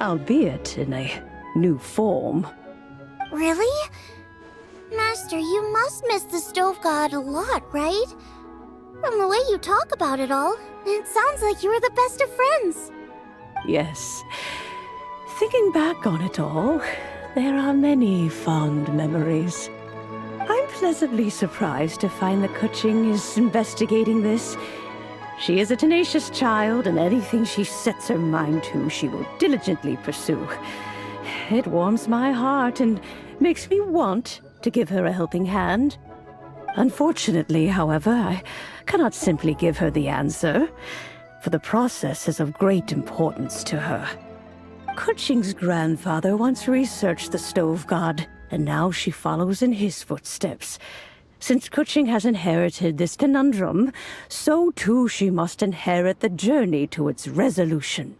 S15: albeit in a new form.
S10: Really? Master, you must miss the Stove God a lot, right? From the way you talk about it all, it sounds like you were the best of friends.
S15: Yes. Thinking back on it all, there are many fond memories. I'm pleasantly surprised to find that Kuching is investigating this. She is a tenacious child, and anything she sets her mind to, she will diligently pursue. It warms my heart and makes me want to give her a helping hand. Unfortunately, however, I cannot simply give her the answer, for the process is of great importance to her. Kuching's grandfather once researched the Stove God, and now she follows in his footsteps. Since Kuching has inherited this conundrum, so too she must inherit the journey to its resolution.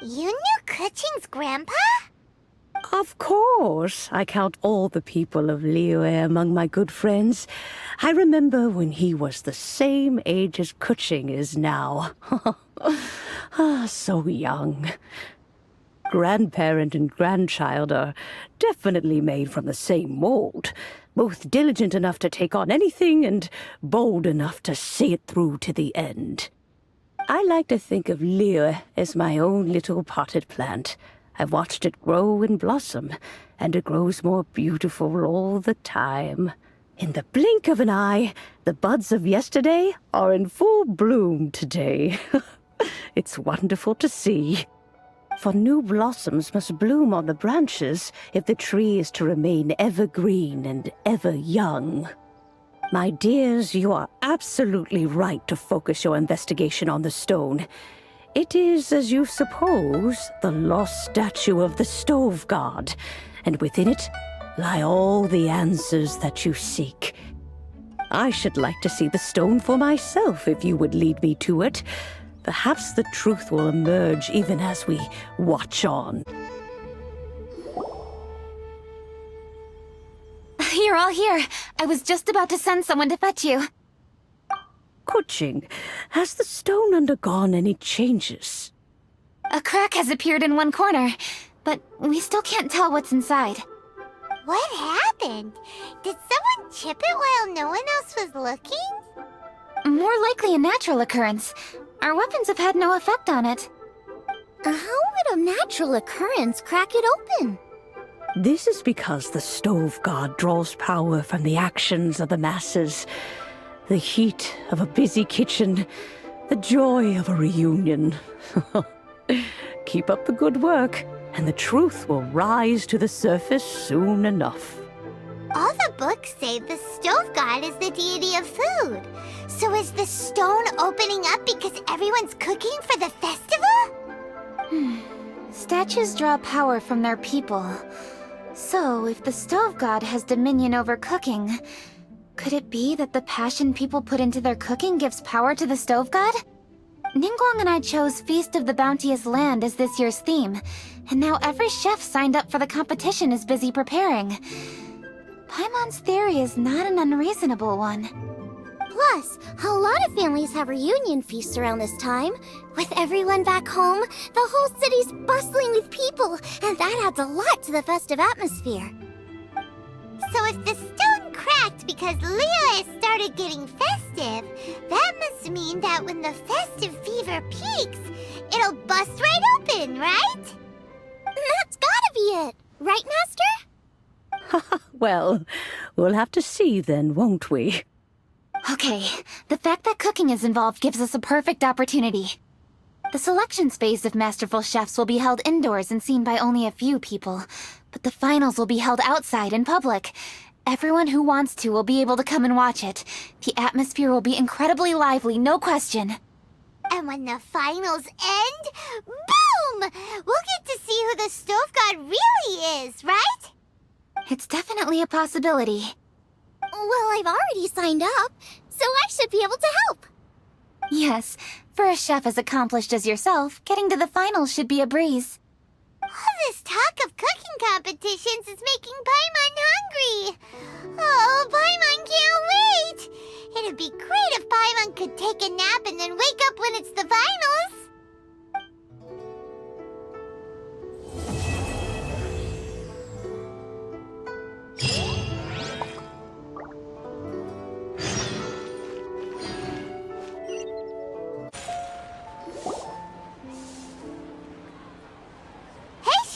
S1: You knew Kuching's grandpa?
S15: Of course. I count all the people of Liyue among my good friends. I remember when he was the same age as Kuching is now. So young. Grandparent and grandchild are definitely made from the same mold. Both diligent enough to take on anything and bold enough to see it through to the end. I like to think of Liyue as my own little potted plant. I've watched it grow and blossom, and it grows more beautiful all the time. In the blink of an eye, the buds of yesterday are in full bloom today. It's wonderful to see. For new blossoms must bloom on the branches if the tree is to remain evergreen and ever young. My dears, you are absolutely right to focus your investigation on the stone. It is, as you suppose, the lost statue of the Stove God, and within it lie all the answers that you seek. I should like to see the stone for myself if you would lead me to it. Perhaps the truth will emerge even as we watch on.
S2: You're all here. I was just about to send someone to fetch you.
S15: Kuching, has the stone undergone any changes?
S2: A crack has appeared in one corner, but we still can't tell what's inside.
S1: What happened? Did someone chip it while no one else was looking?
S2: More likely a natural occurrence. Our weapons have had no effect on it.
S10: How would a natural occurrence crack it open?
S15: This is because the Stove God draws power from the actions of the masses. The heat of a busy kitchen, the joy of a reunion. Keep up the good work, and the truth will rise to the surface soon enough.
S1: All the books say the Stove God is the deity of food. So is the stone opening up because everyone's cooking for the festival?
S2: Statues draw power from their people. So, if the Stove God has dominion over cooking, could it be that the passion people put into their cooking gives power to the Stove God? Ningguang and I chose Feast of the Bounteous Land as this year's theme, and now every chef signed up for the competition is busy preparing. Paimon's theory is not an unreasonable one.
S10: Plus, a lot of families have reunion feasts around this time. With everyone back home, the whole city's bustling with people, and that adds a lot to the festive atmosphere.
S1: So if the stone cracked because Leo started getting festive, that must mean that when the festive fever peaks, it'll bust right open, right?
S10: That's gotta be it, right, Master?
S15: Well, we'll have to see then, won't we?
S2: Okay, the fact that cooking is involved gives us a perfect opportunity. The selections phase of Masterful Chefs will be held indoors and seen by only a few people, but the finals will be held outside in public. Everyone who wants to will be able to come and watch it. The atmosphere will be incredibly lively, no question.
S1: And when the finals end, boom! We'll get to see who the stove god really is, right?
S2: It's definitely a possibility.
S10: Well, I've already signed up, so I should be able to help.
S2: Yes, for a chef as accomplished as yourself, getting to the finals should be a breeze.
S1: All this talk of cooking competitions is making Paimon hungry. Oh, Paimon can't wait! It'd be great if Paimon could take a nap and then wake up when it's the finals.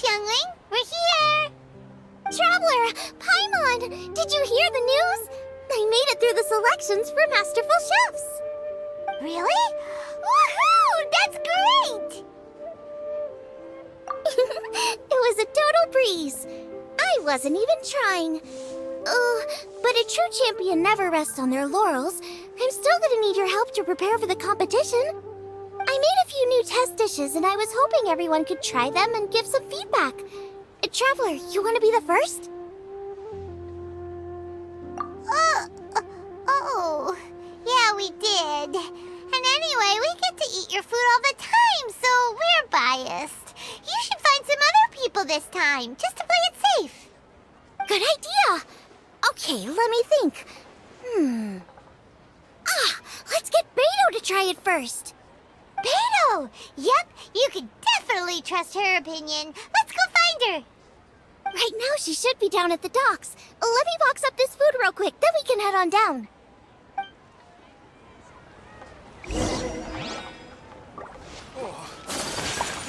S1: Youngling, we're here!
S10: Traveler, Paimon, did you hear the news? I made it through the selections for Masterful Chefs.
S1: Really? Woohoo! That's great!
S10: It was a total breeze. I wasn't even trying. But a true champion never rests on their laurels. I'm still gonna need your help to prepare for the competition. I made a few new test dishes, and I was hoping everyone could try them and give some feedback. Traveler, you want to be the first?
S1: Oh, yeah, we did. And anyway, we get to eat your food all the time, so we're biased. You should find some other people this time, just to play it safe.
S10: Good idea. Okay, let me think. Let's get Beto to try it first.
S1: Beto! Yep, you can definitely trust her opinion. Let's go find her.
S10: Right now, she should be down at the docks. Let me box up this food real quick, then we can head on down.
S12: Oh, I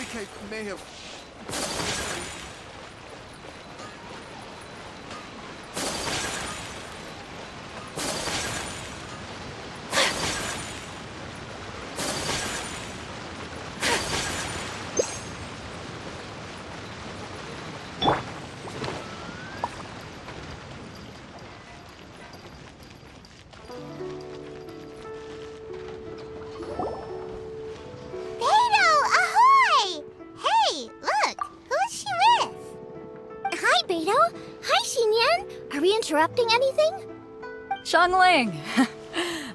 S12: think I may have...
S10: Interrupting anything?
S6: Xiangling!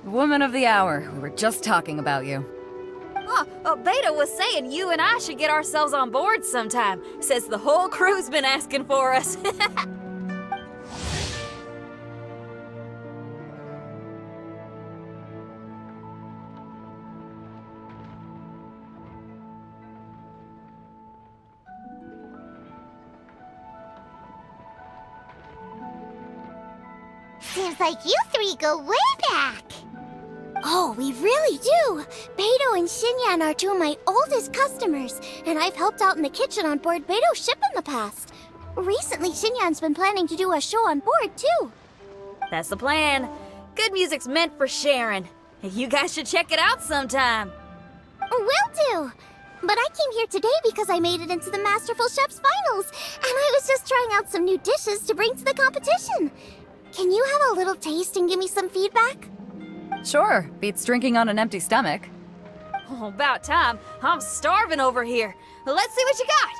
S6: Woman of the hour. We were just talking about you.
S14: Beta was saying you and I should get ourselves on board sometime. Says the whole crew's been asking for us.
S1: Seems like you three go way back.
S10: Oh, we really do! Beto and Xinyan are two of my oldest customers, and I've helped out in the kitchen on board Beto's ship in the past. Recently, Xinyan's been planning to do a show on board, too.
S14: That's the plan. Good music's meant for sharing. You guys should check it out sometime.
S10: Will do! But I came here today because I made it into the Masterful Chef's finals, and I was just trying out some new dishes to bring to the competition. Can you have a little taste and give me some feedback?
S6: Sure, beats drinking on an empty stomach.
S14: Oh, about time. I'm starving over here. Let's see what you got.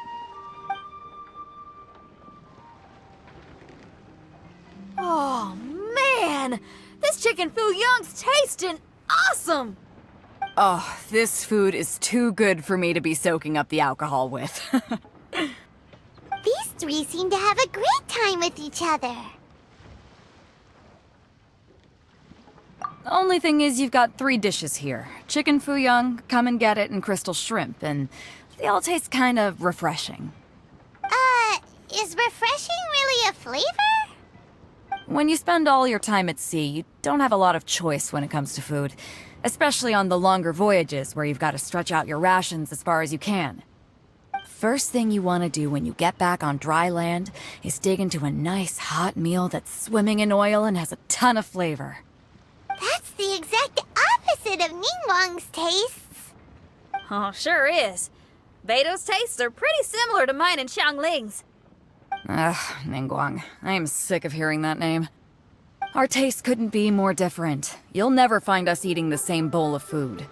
S14: Oh, man! This chicken foo young's tasting awesome!
S6: Oh, this food is too good for me to be soaking up the alcohol with.
S1: These three seem to have a great time with each other.
S6: Only thing is you've got 3 dishes here. Chicken fuyang, come and get it, and crystal shrimp, and they all taste kind of refreshing.
S1: Is refreshing really a flavor?
S6: When you spend all your time at sea, you don't have a lot of choice when it comes to food. Especially on the longer voyages where you've got to stretch out your rations as far as you can. First thing you want to do when you get back on dry land is dig into a nice hot meal that's swimming in oil and has a ton of flavor.
S1: That's the exact opposite of Ningguang's tastes.
S16: Oh, sure is. Beto's tastes are pretty similar to mine and Xiangling's.
S6: Ugh, Ningguang. I am sick of hearing that name. Our tastes couldn't be more different. You'll never find us eating the same bowl of food.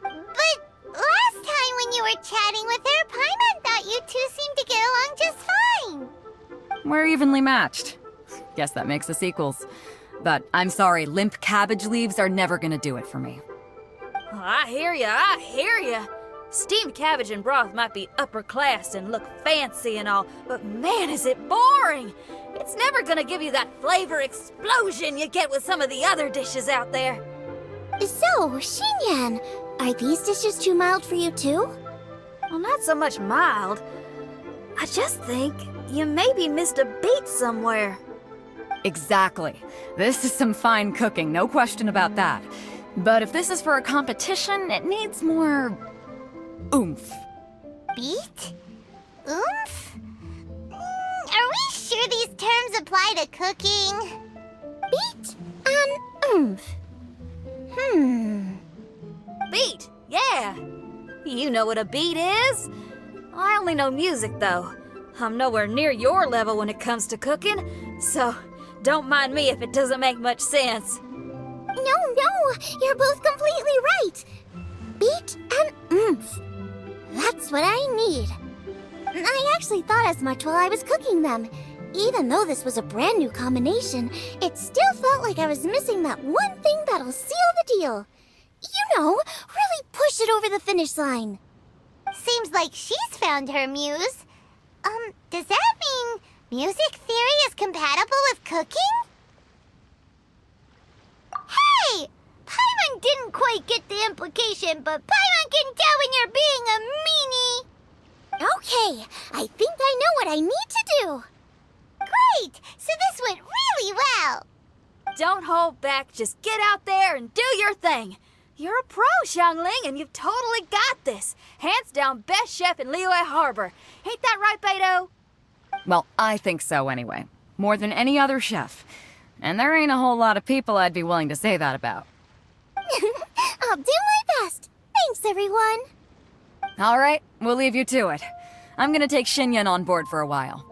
S1: But last time when you were chatting with her, Paimon thought you two seemed to get along just fine.
S6: We're evenly matched. Guess that makes us equals. But I'm sorry, limp cabbage leaves are never gonna do it for me.
S16: Oh, I hear ya. Steamed cabbage and broth might be upper class and look fancy and all, but man, is it boring! It's never gonna give you that flavor explosion you get with some of the other dishes out there.
S10: So, Xinyan, are these dishes too mild for you too?
S16: Well, not so much mild. I just think you maybe missed a beat somewhere.
S6: Exactly. This is some fine cooking, no question about that. But if this is for a competition, it needs more oomph.
S1: Beat? Oomph? Are we sure these terms apply to cooking?
S10: Beat and oomph.
S16: Beat, yeah. You know what a beat is? I only know music, though. I'm nowhere near your level when it comes to cooking, so don't mind me if it doesn't make much sense.
S10: No, you're both completely right. Beat and oomph. That's what I need. I actually thought as much while I was cooking them. Even though this was a brand new combination, it still felt like I was missing that one thing that'll seal the deal. You know, really push it over the finish line.
S1: Seems like she's found her muse. Does that mean music theory is compatible with cooking? Hey! Paimon didn't quite get the implication, but Paimon can tell when you're being a meanie.
S10: Okay, I think I know what I need to do.
S1: Great! So this went really well.
S16: Don't hold back, just get out there and do your thing. You're a pro, Xiangling, and you've totally got this. Hands down best chef in Liyue Harbor. Ain't that right, Beto?
S6: Well, I think so anyway. More than any other chef. And there ain't a whole lot of people I'd be willing to say that about.
S10: I'll do my best. Thanks, everyone.
S6: All right, we'll leave you to it. I'm gonna take Xinyan on board for a while.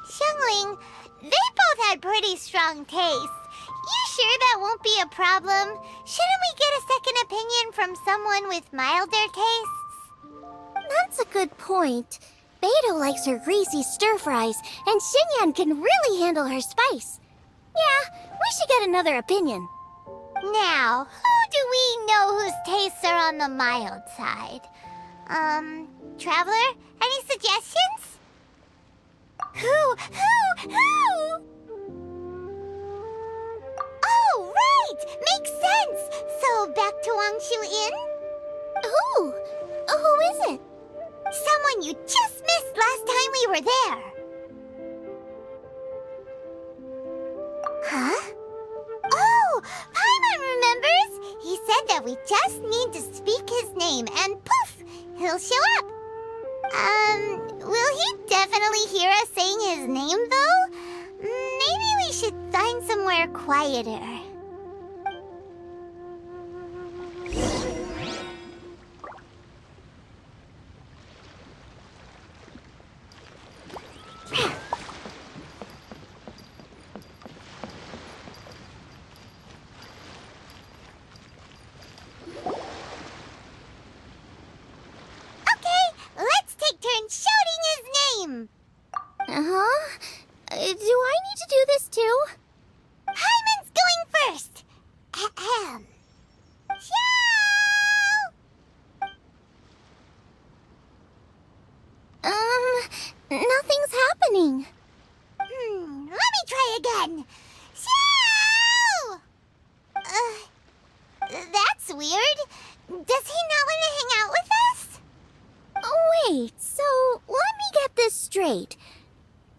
S1: Xiangling, they both had pretty strong taste. You sure that won't be a problem? Shouldn't we get a second opinion from someone with milder tastes?
S10: That's a good point. Beto likes her greasy stir-fries, and Xinyan can really handle her spice. Yeah, we should get another opinion.
S1: Now, who do we know whose tastes are on the mild side? Traveler, any suggestions? Who? Oh, right! Makes sense! So, back to Wangshu Inn?
S10: Who is it?
S1: Someone you just missed last time we were there. Huh? Oh, Paimon remembers! He said that we just need to speak his name and poof, he'll show up. Will he definitely hear us saying his name though? Maybe we should find somewhere quieter. Shouting his name!
S10: Do I need to do this too?
S1: Paimon's going first! Ahem.
S10: Nothing's happening.
S1: Let me try again. Xiao! That's weird. Does he not want to hang out with us?
S10: Wait, so let me get this straight.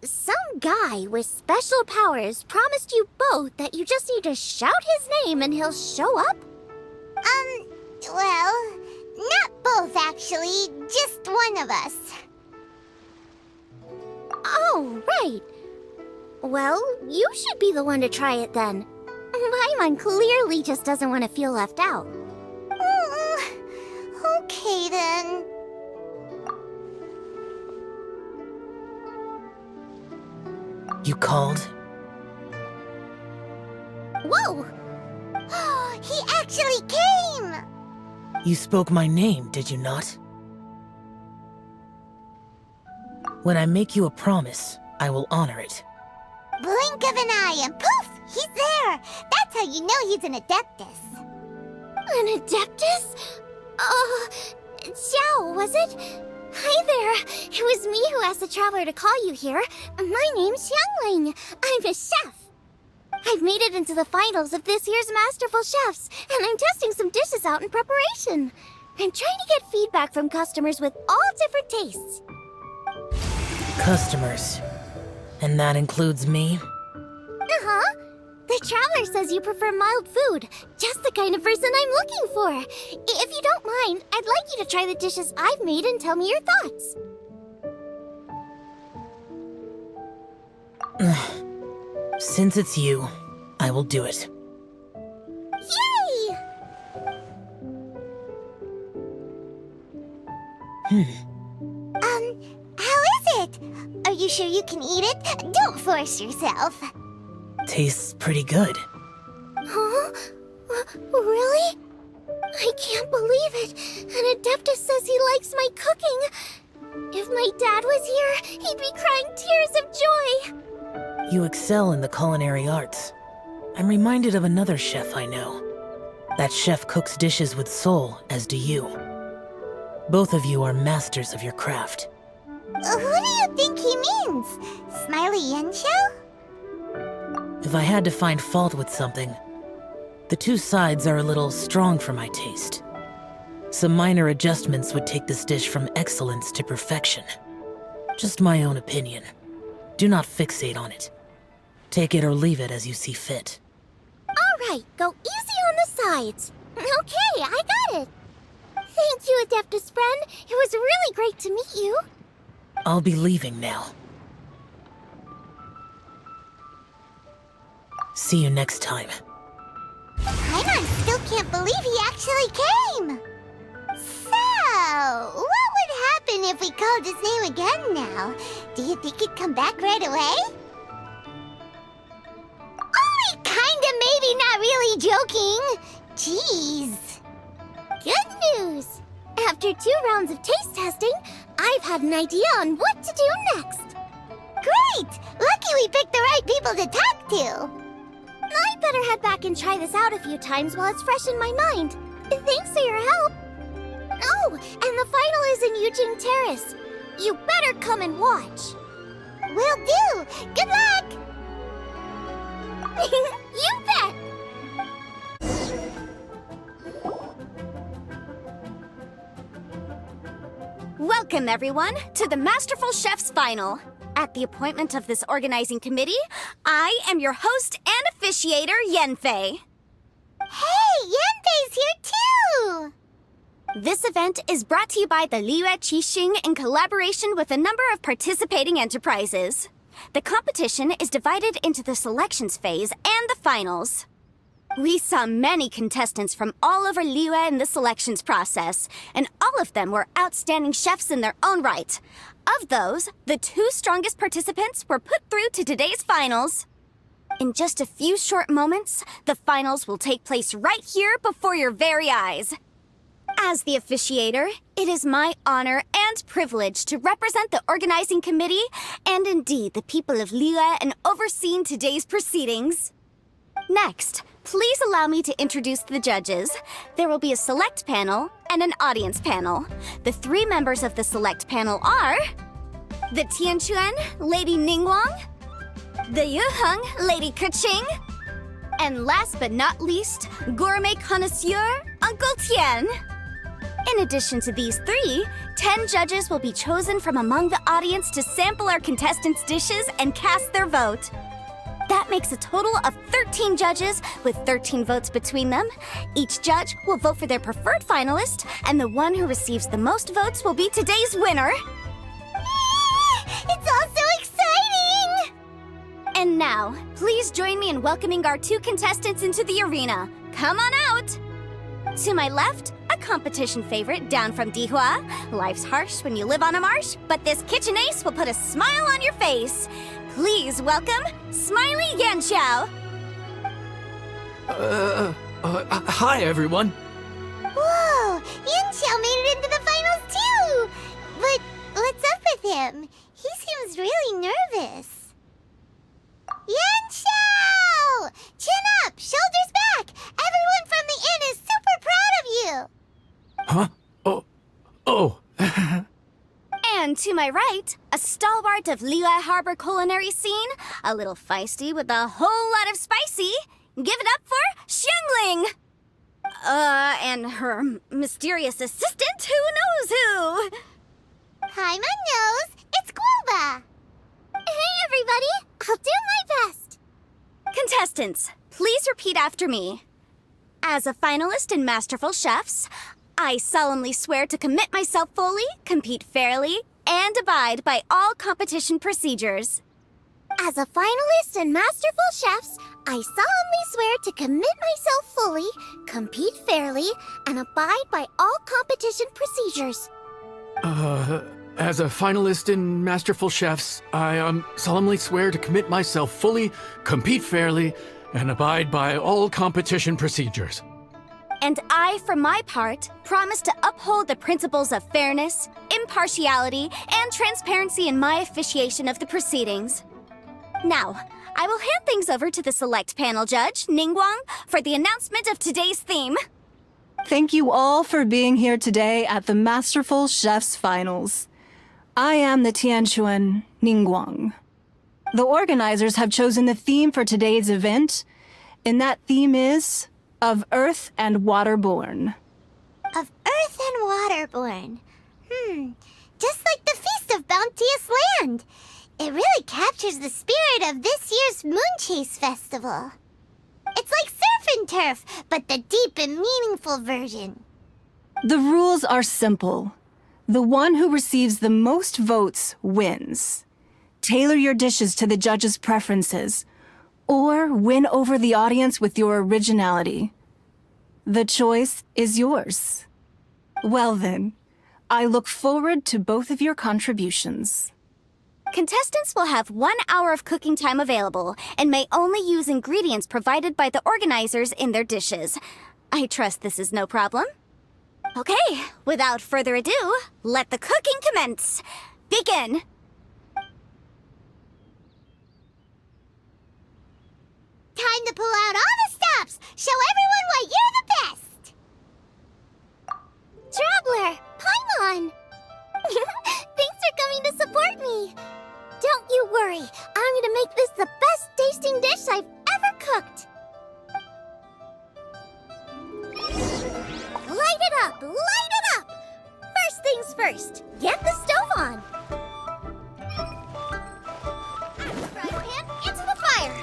S10: Some guy with special powers promised you both that you just need to shout his name and he'll show up?
S1: Well, not both actually, just one of us.
S10: Oh, right. Well, you should be the one to try it then. Paimon clearly just doesn't want to feel left out.
S1: Okay then.
S17: You called?
S1: Whoa! He actually came!
S17: You spoke my name, did you not? When I make you a promise, I will honor it.
S1: Blink of an eye and poof! He's there! That's how you know he's an Adeptus.
S10: An Adeptus? Xiao, was it? Hi there. It was me who asked the Traveler to call you here. My name's Xiangling. I'm a chef. I've made it into the finals of this year's Masterful Chefs, and I'm testing some dishes out in preparation. I'm trying to get feedback from customers with all different tastes.
S17: Customers. And that includes me?
S10: Uh-huh. The Traveler says you prefer mild food. Just the kind of person I'm looking for. If you don't mind, I'd like you to try the dishes I've made and tell me your thoughts.
S17: Since it's you, I will do it.
S10: Yay!
S1: How is it? Are you sure you can eat it? Don't force yourself.
S17: Tastes pretty good.
S10: Huh? Really? I can't believe it. An Adeptus says he likes my cooking. If my dad was here, he'd be crying tears of joy.
S17: You excel in the culinary arts. I'm reminded of another chef I know. That chef cooks dishes with soul, as do you. Both of you are masters of your craft.
S1: Who do you think he means? Smiley Yensho?
S17: If I had to find fault with something, the two sides are a little strong for my taste. Some minor adjustments would take this dish from excellence to perfection. Just my own opinion. Do not fixate on it. Take it or leave it as you see fit.
S10: All right, go easy on the sides. Okay, I got it. Thank you, Adeptus friend. It was really great to meet you.
S17: I'll be leaving now. See you next time.
S1: Paimon still can't believe he actually came! So, what would happen if we called his name again now? Do you think he'd come back right away? Only kinda, maybe, not really joking. Jeez.
S10: Good news! After 2 rounds of taste testing, I've had an idea on what to do next.
S1: Great! Lucky we picked the right people to talk to.
S10: I better head back and try this out a few times while it's fresh in my mind. Thanks for your help. Oh, and the final is in Eugene Terrace. You better come and watch.
S1: Will do. Good luck.
S10: You bet. Welcome, everyone, to the Masterful Chef's Final. At the appointment of this organizing committee, I am your host and officiator, Yanfei.
S1: Hey, Yanfei's here too!
S10: This event is brought to you by the Liyue Qixing in collaboration with a number of participating enterprises. The competition is divided into the selections phase and the finals. We saw many contestants from all over Liyue in the selections process, and all of them were outstanding chefs in their own right. Of those, the 2 strongest participants were put through to today's finals. In just a few short moments, the finals will take place right here before your very eyes. As the officiator, it is my honor and privilege to represent the organizing committee and indeed the people of Liyue in overseeing today's proceedings. Next, please allow me to introduce the judges. There will be a select panel and an audience panel. The 3 members of the select panel are the Tianquan, Lady Ningguang,
S2: the Yuheng, Lady Keqing. And last but not least, gourmet connoisseur, Uncle Tian. In addition to these three, 10 judges will be chosen from among the audience to sample our contestants' dishes and cast their vote. That makes a total of 13 judges, with 13 votes between them. Each judge will vote for their preferred finalist, and the one who receives the most votes will be today's winner.
S1: It's all so exciting!
S2: And now, please join me in welcoming our two contestants into the arena. Come on out! To my left, a competition favorite down from Dihua. Life's harsh when you live on a marsh, but this kitchen ace will put a smile on your face. Please welcome Smiley Yanxiao.
S11: Hi, everyone.
S1: Whoa! Yanxiao made it into the finals too! But what's up with him? He seems really nervous. Yanxiao! Chin up! Shoulders back! Everyone from the inn is super proud of you!
S11: Huh? Oh.
S2: And to my right, a stalwart of Liyue Harbor culinary scene, a little feisty with a whole lot of spicy. Give it up for Xiangling! And her mysterious assistant, who knows who?
S1: Hi, my nose! It's Guoba! Hey, everybody! I'll do my best!
S2: Contestants, please repeat after me. As a finalist in Masterful Chefs, I solemnly swear to commit myself fully, compete fairly, and abide by all competition procedures.
S1: As a finalist in Masterful Chefs, I solemnly swear to commit myself fully, compete fairly, and abide by all competition procedures.
S11: As a finalist in Masterful Chefs, I solemnly swear to commit myself fully, compete fairly, and abide by all competition procedures.
S2: And I, for my part, promise to uphold the principles of fairness, impartiality, and transparency in my officiation of the proceedings. Now, I will hand things over to the select panel judge, Ningguang, for the announcement of today's theme.
S5: Thank you all for being here today at the Masterful Chefs Finals. I am the Tianquan Ningguang. The organizers have chosen the theme for today's event, and that theme is of Earth and Waterborn.
S1: Of Earth and Waterborn. Just like the Feast of Bounteous Land. It really captures the spirit of this year's Moonchase festival. It's like surf and turf, but the deep and meaningful version.
S5: The rules are simple. The one who receives the most votes wins. Tailor your dishes to the judges' preferences, or win over the audience with your originality. The choice is yours. Well then, I look forward to both of your contributions.
S2: Contestants will have 1 hour of cooking time available and may only use ingredients provided by the organizers in their dishes. I trust this is no problem. Okay, without further ado, let the cooking commence. Begin!
S1: Time to pull out all the stops! Show everyone why you're the best! Traveler, Paimon! Thanks for coming to support me! Don't you worry, I'm gonna make this the best tasting dish I've ever cooked! Light it up! Light it up! First things first, get the stove on! Frying pan into the fire!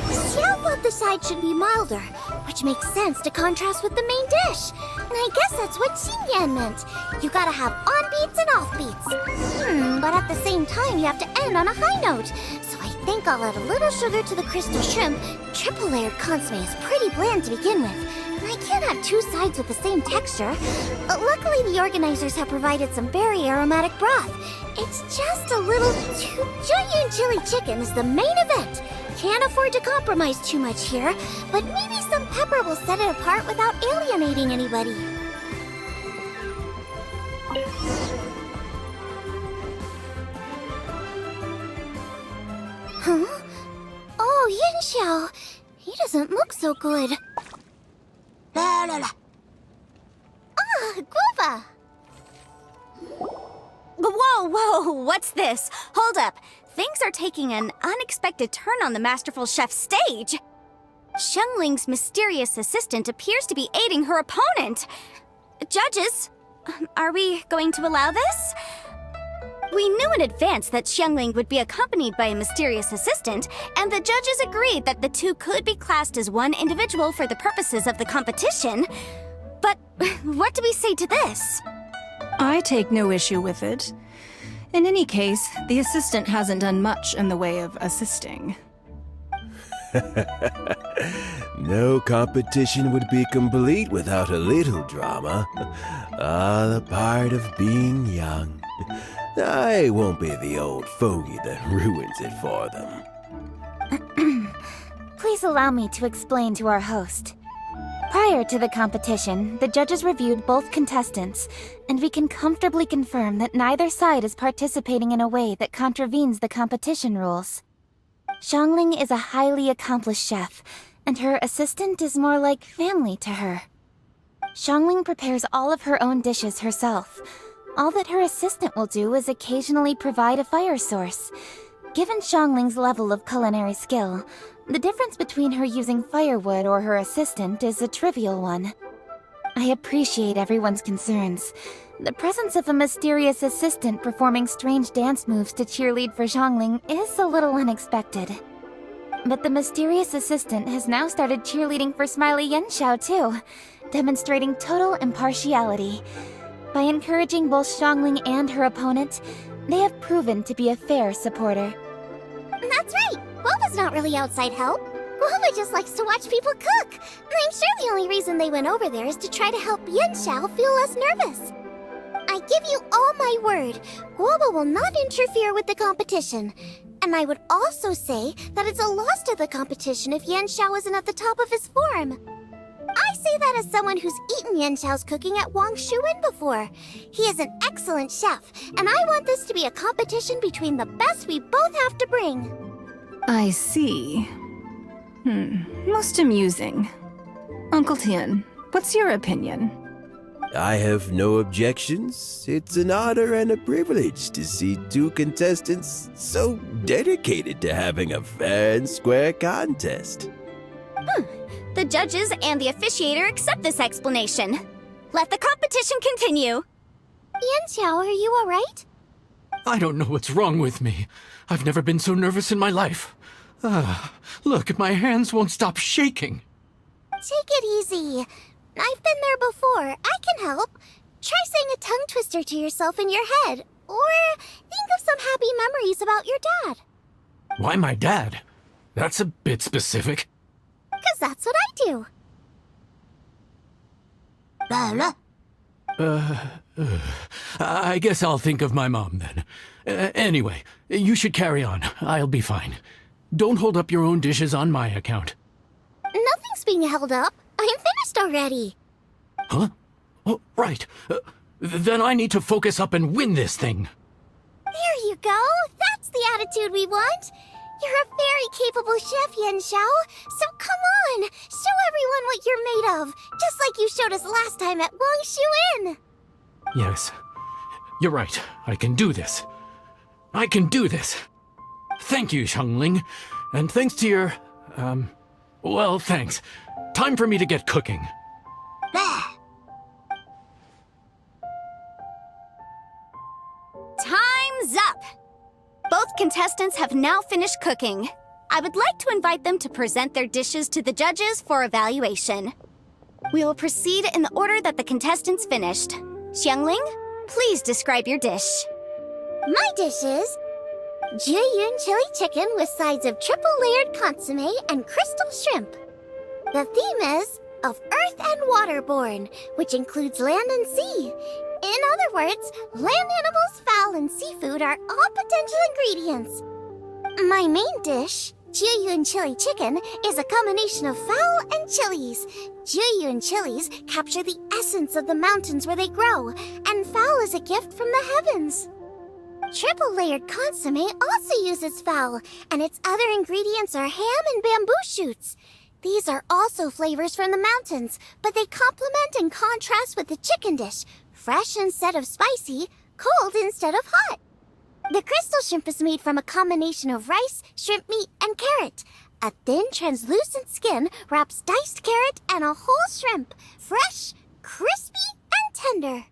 S1: Xiao thought the side should be milder, which makes sense to contrast with the main dish. And I guess that's what Xinyan meant. You gotta have on-beats and off-beats. But at the same time, you have to end on a high note. So I think I'll add a little sugar to the crystal shrimp. Triple-layered consomme is pretty bland to begin with. And I can't have two sides with the same texture. Luckily, the organizers have provided some very aromatic broth. It's just a little too... Junyun chili chicken is the main event. Can't afford to compromise too much here, but maybe some pepper will set it apart without alienating anybody. Huh? Oh, Yanxiao. He doesn't look so good. La la la. Ah, Guoba.
S2: Whoa, Whoa, what's this? Hold up. Things are taking an unexpected turn on the masterful chef's stage. Xiangling's mysterious assistant appears to be aiding her opponent. Judges, are we going to allow this? We knew in advance that Xiangling would be accompanied by a mysterious assistant, and the judges agreed that the two could be classed as one individual for the purposes of the competition. But what do we say to this?
S5: I take no issue with it. In any case, the assistant hasn't done much in the way of assisting.
S18: No competition would be complete without a little drama. All a part of being young. I won't be the old fogey that ruins it for them.
S1: Please allow me to explain to our host. Prior to the competition, the judges reviewed both contestants, and we can comfortably confirm that neither side is participating in a way that contravenes the competition rules. Xiangling is a highly accomplished chef, and her assistant is more like family to her. Xiangling prepares all of her own dishes herself. All that her assistant will do is occasionally provide a fire source. Given Xiangling's level of culinary skill, the difference between her using firewood or her assistant is a trivial one. I appreciate everyone's concerns. The presence of a mysterious assistant performing strange dance moves to cheerlead for Xiangling is a little unexpected. But the mysterious assistant has now started cheerleading for Smiley Yanxiao too, demonstrating total impartiality. By encouraging both Xiangling and her opponent, they have proven to be a fair supporter.
S10: That's right! Guoba's not really outside help. Guoba just likes to watch people cook. I'm sure the only reason they went over there is to try to help Yanxiao feel less nervous. I give you all my word, Guoba will not interfere with the competition. And I would also say that it's a loss to the competition if Yanxiao isn't at the top of his form. I say that as someone who's eaten Yanxiao's cooking at Wang Shuwen before. He is an excellent chef, and I want this to be a competition between the best we both have to bring.
S5: I see. Most amusing. Uncle Tian, what's your opinion?
S18: I have no objections. It's an honor and a privilege to see two contestants so dedicated to having a fair and square contest.
S2: The judges and the officiator accept this explanation. Let the competition continue.
S10: Yanxiao, are you alright?
S11: I don't know what's wrong with me. I've never been so nervous in my life. Look, my hands won't stop shaking.
S10: Take it easy. I've been there before. I can help. Try saying a tongue twister to yourself in your head. Or think of some happy memories about your dad.
S11: Why my dad? That's a bit specific.
S10: 'Cause that's what I do.
S11: I guess I'll think of my mom then. Anyway, you should carry on. I'll be fine. Don't hold up your own dishes on my account.
S10: Nothing's being held up. I'm finished already.
S11: Huh? Oh, right. Then I need to focus up and win this thing.
S10: There you go. That's the attitude we want. You're a very capable chef, Yanxiao. So come on, show everyone what you're made of, just like you showed us last time at Wang Shuwen.
S11: Yes, you're right. I can do this. I can do this. Thank you, Xiangling. And thanks to your, well, thanks. Time for me to get cooking.
S2: Time's up! Both contestants have now finished cooking. I would like to invite them to present their dishes to the judges for evaluation. We will proceed in the order that the contestants finished. Xiangling, please describe your dish.
S10: My dish is Jieyun chili chicken with sides of triple-layered consommé and crystal shrimp. The theme is of earth and waterborne, which includes land and sea. In other words, land animals, fowl, and seafood are all potential ingredients. My main dish, Jieyun chili chicken, is a combination of fowl and chilies. Jieyun chilies capture the essence of the mountains where they grow, and fowl is a gift from the heavens. Triple-layered consommé also uses fowl, and its other ingredients are ham and bamboo shoots. These are also flavors from the mountains, but they complement and contrast with the chicken dish, fresh instead of spicy, cold instead of hot. The crystal shrimp is made from a combination of rice, shrimp meat, and carrot. A thin, translucent skin wraps diced carrot and a whole shrimp, fresh, crispy, and tender.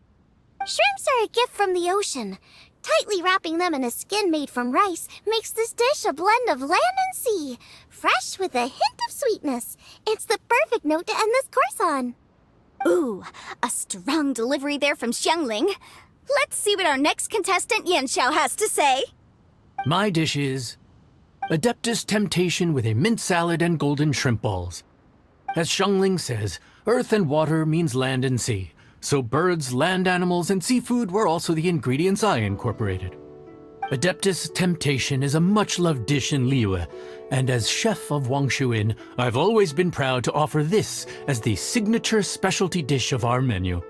S10: Shrimps are a gift from the ocean. Tightly wrapping them in a skin made from rice makes this dish a blend of land and sea, fresh with a hint of sweetness. It's the perfect note to end this course on.
S2: Ooh, a strong delivery there from Xiangling. Let's see what our next contestant Yanxiao has to say.
S11: My dish is Adeptus Temptation with a mint salad and golden shrimp balls. As Xiangling says, earth and water means land and sea. So birds, land animals, and seafood were also the ingredients I incorporated. Adeptus Temptation is a much-loved dish in Liyue, and as chef of Wangshu Inn, I've always been proud to offer this as the signature specialty dish of our menu.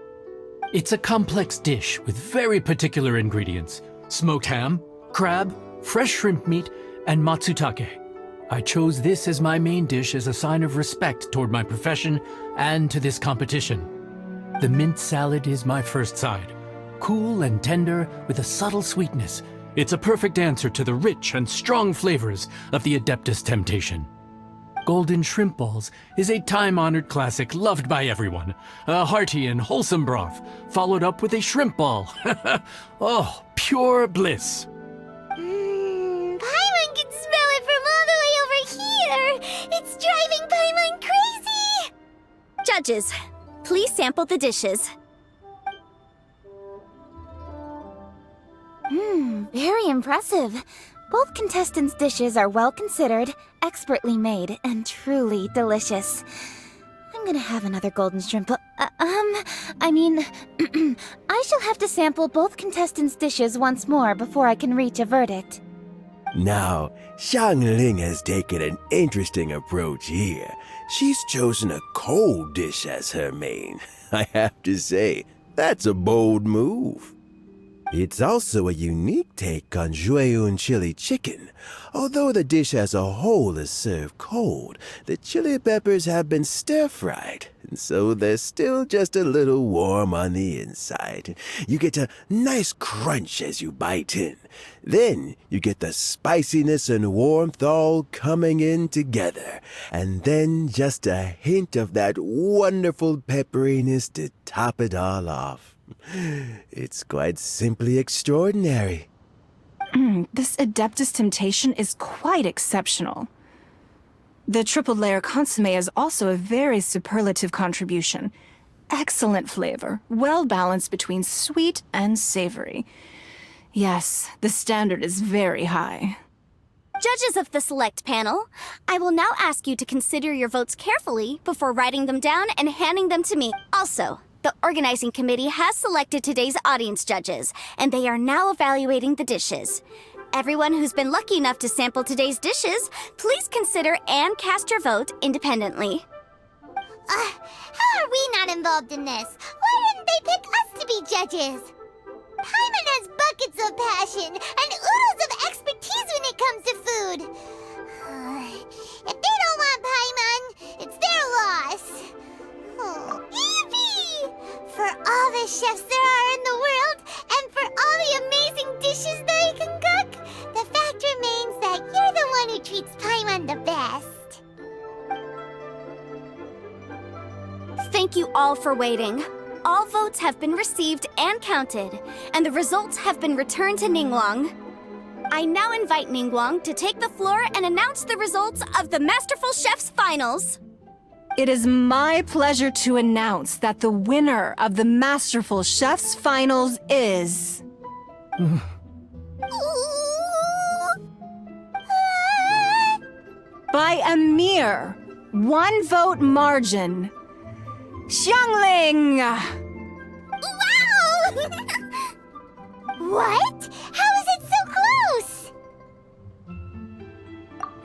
S11: It's a complex dish with very particular ingredients: smoked ham, crab, fresh shrimp meat, and matsutake. I chose this as my main dish as a sign of respect toward my profession and to this competition. The mint salad is my first side. Cool and tender with a subtle sweetness, it's a perfect answer to the rich and strong flavors of the Adeptus Temptation. Golden shrimp balls is a time-honored classic loved by everyone. A hearty and wholesome broth, followed up with a shrimp ball. Oh, pure bliss.
S10: Paimon can smell it from all the way over here! It's driving Paimon crazy!
S2: Judges, please sample the dishes.
S14: Very impressive. Both contestants' dishes are well considered, expertly made, and truly delicious. I'm gonna have another golden shrimp. I shall have to sample both contestants' dishes once more before I can reach a verdict.
S18: Now, Xiangling has taken an interesting approach here. She's chosen a cold dish as her main. I have to say, that's a bold move. It's also a unique take on Jueyun chili chicken. Although the dish as a whole is served cold, the chili peppers have been stir-fried, and so they're still just a little warm on the inside. You get a nice crunch as you bite in. Then you get the spiciness and warmth all coming in together, and then just a hint of that wonderful pepperiness to top it all off. It's quite simply extraordinary.
S5: This Adeptus Temptation is quite exceptional. The triple layer consomme is also a very superlative contribution. Excellent flavor, well balanced between sweet and savory. Yes, the standard is very high.
S2: Judges of the select panel, I will now ask you to consider your votes carefully before writing them down and handing them to me. Also, the organizing committee has selected today's audience judges, and they are now evaluating the dishes. Everyone who's been lucky enough to sample today's dishes, please consider and cast your vote independently.
S1: How are we not involved in this? Why didn't they pick us to be judges? Paimon has buckets of passion and oodles of expertise when it comes to food. If they don't want Paimon, it's their loss. Yippee! For all the chefs there are in the world, and for all the amazing dishes they can cook, the fact remains that you're the one who treats Paimon the best.
S2: Thank you all for waiting. All votes have been received and counted, and the results have been returned to Ningguang. I now invite Ningguang to take the floor and announce the results of the Masterful Chef's Finals.
S5: It is my pleasure to announce that the winner of the Masterful Chef's Finals is... by a mere 1 vote margin, Xiangling!
S1: Wow! What? How is it so close?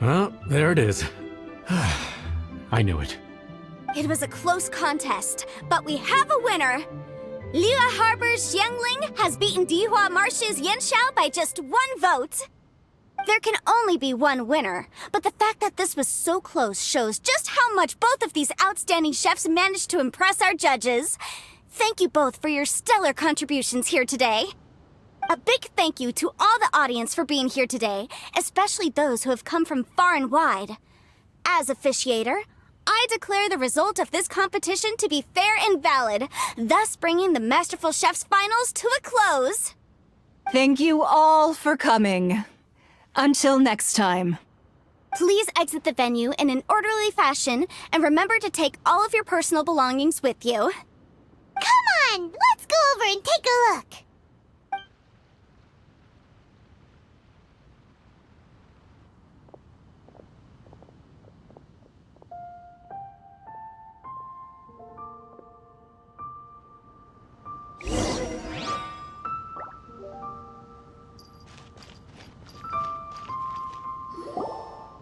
S11: Well, there it is. I knew it.
S2: It was a close contest, but we have a winner. Liyue Harbor's Xiangling has beaten Dihua Marsh's Yanxiao by just 1 vote. There can only be one winner, but the fact that this was so close shows just how much both of these outstanding chefs managed to impress our judges. Thank you both for your stellar contributions here today. A big thank you to all the audience for being here today, especially those who have come from far and wide. As officiator, I declare the result of this competition to be fair and valid, thus bringing the Masterful Chef's finals to a close.
S5: Thank you all for coming. Until next time.
S2: Please exit the venue in an orderly fashion, and remember to take all of your personal belongings with you.
S1: Come on, let's go over and take a look.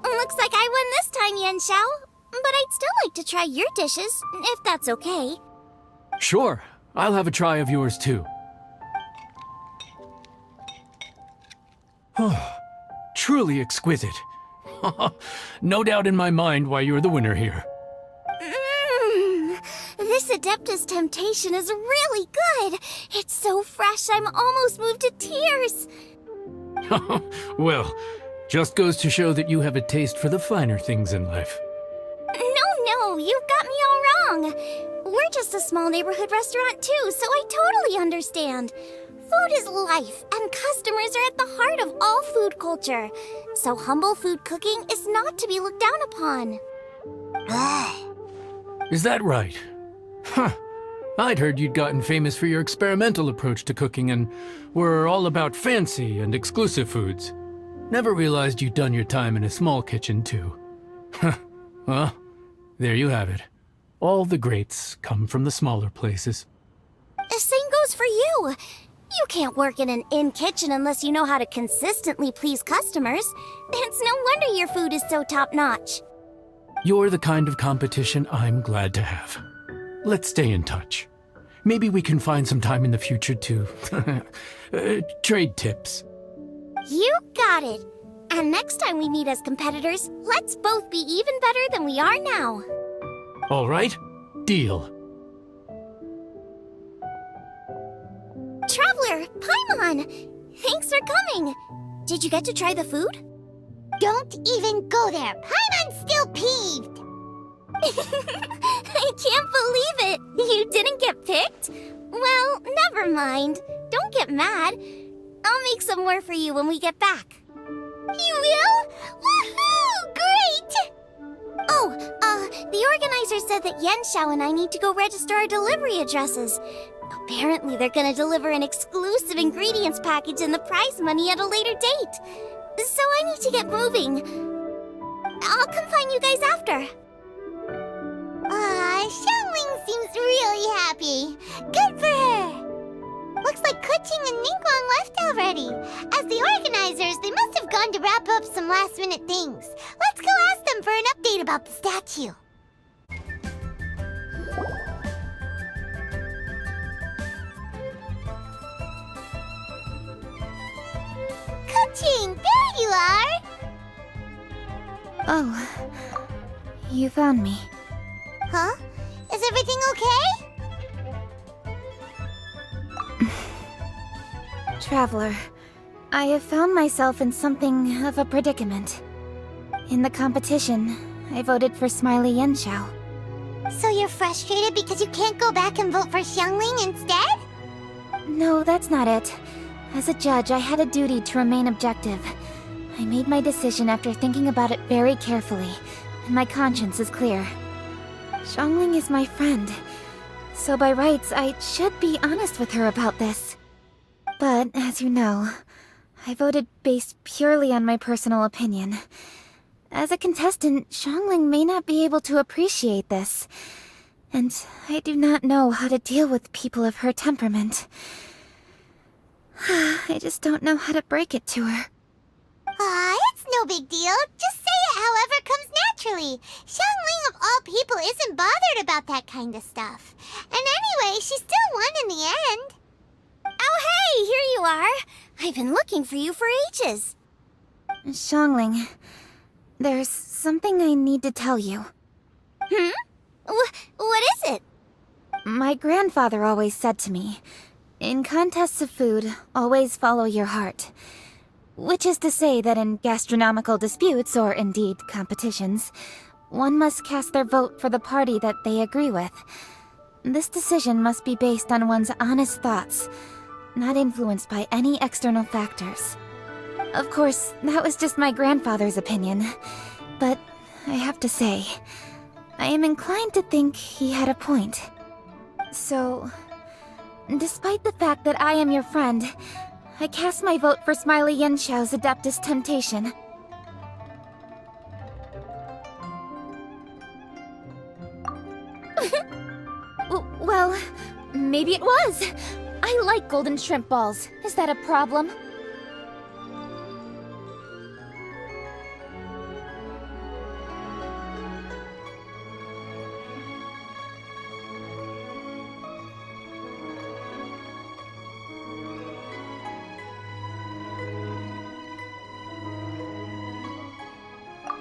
S10: Looks like I won this time, Yan Xiao. But I'd still like to try your dishes, if that's okay.
S11: Sure, I'll have a try of yours too. Truly exquisite. No doubt in my mind why you're the winner here.
S10: This Adeptus Temptation is really good. It's so fresh, I'm almost moved to tears.
S11: Well, just goes to show that you have a taste for the finer things in life.
S10: No, you've got me all wrong. We're just a small neighborhood restaurant too, so I totally understand. Food is life, and customers are at the heart of all food culture. So humble food cooking is not to be looked down upon.
S11: Is that right? Huh. I'd heard you'd gotten famous for your experimental approach to cooking and were all about fancy and exclusive foods. Never realized you'd done your time in a small kitchen, too. Well, there you have it. All the greats come from the smaller places.
S10: The same goes for you. You can't work in an inn kitchen unless you know how to consistently please customers. It's no wonder your food is so top-notch.
S11: You're the kind of competition I'm glad to have. Let's stay in touch. Maybe we can find some time in the future to trade tips.
S10: You got it. And next time we meet as competitors, let's both be even better than we are now.
S11: All right, deal.
S10: Traveler, Paimon! Thanks for coming. Did you get to try the food?
S1: Don't even go there. Paimon's still peeved.
S10: I can't believe it. You didn't get picked? Well, never mind. Don't get mad. I'll make some more for you when we get back.
S1: You will? Woohoo! Great!
S10: Oh, the organizer said that Yan Xiao and I need to go register our delivery addresses. Apparently, they're gonna deliver an exclusive ingredients package and the prize money at a later date. So I need to get moving. I'll come find you guys after.
S1: Xiangling seems really happy. Good for her. Looks like Kuching and Ningguang left already. As the organizers, they must have gone to wrap up some last-minute things. Let's go ask them for an update about the statue. Kuching, there you are!
S2: Oh, you found me.
S1: Huh? Is everything okay?
S2: Traveler, I have found myself in something of a predicament. In the competition, I voted for Smiley Yanxiao.
S1: So you're frustrated because you can't go back and vote for Xiangling instead?
S2: No, that's not it. As a judge, I had a duty to remain objective. I made my decision after thinking about it very carefully, and my conscience is clear. Xiangling is my friend, so by rights, I should be honest with her about this. But, as you know, I voted based purely on my personal opinion. As a contestant, Xiangling may not be able to appreciate this, and I do not know how to deal with people of her temperament. I just don't know how to break it to her.
S1: It's no big deal. Just say it however comes naturally. Xiangling of all people isn't bothered about that kind of stuff. And anyway, she still won in the end.
S10: Oh hey, here you are. I've been looking for you for ages.
S2: Xiangling, there's something I need to tell you.
S10: What is it?
S2: My grandfather always said to me, In contests of food, always follow your heart. Which is to say that in gastronomical disputes, or indeed competitions, one must cast their vote for the party that they agree with. This decision must be based on one's honest thoughts, not influenced by any external factors. Of course, that was just my grandfather's opinion, but I have to say, I am inclined to think he had a point. So, despite the fact that I am your friend, I cast my vote for Smiley Yenshou's Adeptus Temptation. Well, maybe it was. I like golden shrimp balls. Is that a problem?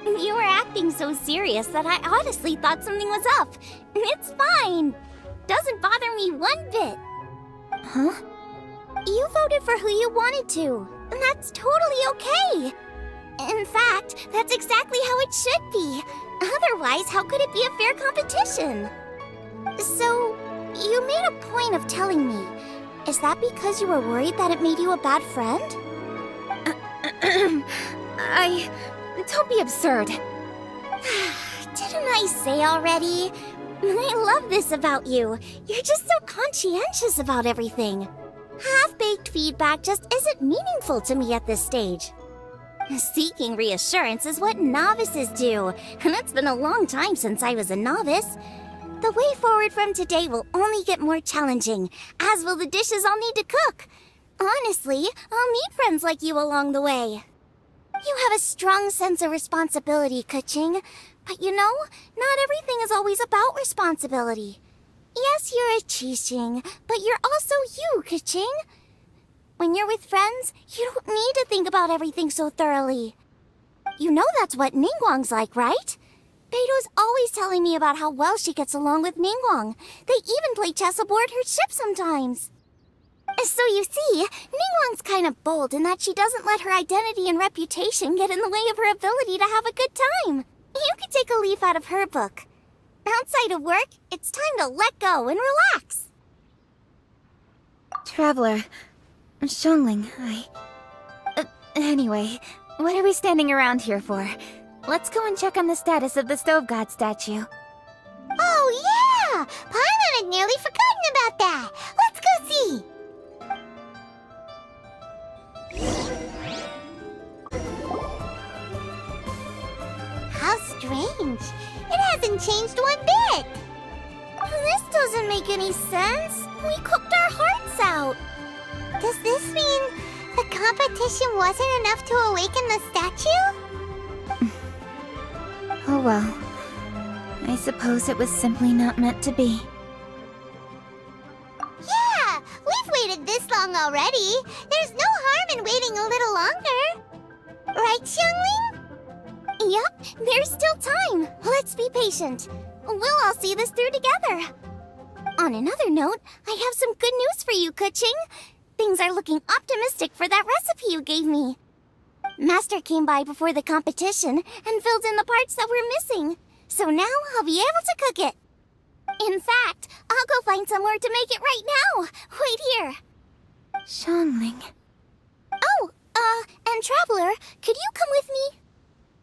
S10: You were acting so serious that I honestly thought something was up. It's fine. Doesn't bother me one bit.
S2: Huh?
S10: You voted for who you wanted to, and that's totally okay. In fact, that's exactly how it should be. Otherwise, how could it be a fair competition? So, you made a point of telling me. Is that because you were worried that it made you a bad friend?
S2: Don't be absurd.
S10: Didn't I say already? I love this about you. You're just so conscientious about everything. Half-baked feedback just isn't meaningful to me at this stage. Seeking reassurance is what novices do, and it's been a long time since I was a novice. The way forward from today will only get more challenging, as will the dishes I'll need to cook. Honestly, I'll need friends like you along the way. You have a strong sense of responsibility, Kuching. But you know, not everything is always about responsibility. Yes, you're a Qixing, but you're also you, Kuching. When you're with friends, you don't need to think about everything so thoroughly. You know that's what Ningguang's like, right? Beto's always telling me about how well she gets along with Ningguang. They even play chess aboard her ship sometimes. So you see, Ningguang's kind of bold in that she doesn't let her identity and reputation get in the way of her ability to have a good time. You could take a leaf out of her book. Outside of work, it's time to let go and relax.
S2: Traveler, Xiangling, anyway, what are we standing around here for? Let's go and check on the status of the Stove God statue.
S1: Oh, yeah! Paimon had nearly forgotten about that. Let's go see. How strange. It hasn't changed one bit.
S10: This doesn't make any sense. We cooked our hearts out.
S1: Does this mean the competition wasn't enough to awaken the statue?
S2: Oh well. I suppose it was simply not meant to be.
S1: Yeah, we've waited this long already. There's no harm in waiting a little longer. Right, Xiangling?
S10: Yep, there's still time. Let's be patient. We'll all see this through together. On another note, I have some good news for you, Kuching. Things are looking optimistic for that recipe you gave me. Master came by before the competition and filled in the parts that were missing. So now I'll be able to cook it. In fact, I'll go find somewhere to make it right now. Wait here.
S2: Xiangling.
S10: Oh, and Traveler, could you come with me?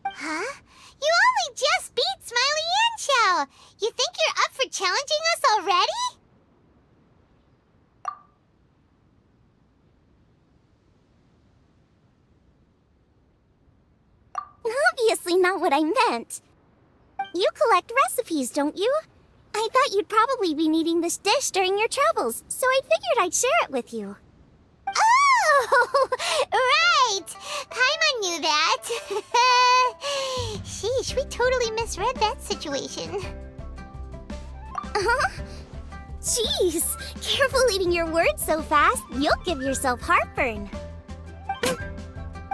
S1: Huh? You only just beat Smiley Yanxiao! You think you're up for challenging us already?
S10: Obviously not what I meant. You collect recipes, don't you? I thought you'd probably be needing this dish during your travels, so I figured I'd share it with you.
S1: Oh, right! Paimon knew that. Sheesh, we totally misread that situation.
S10: Huh? Jeez, careful eating your words so fast, you'll give yourself heartburn.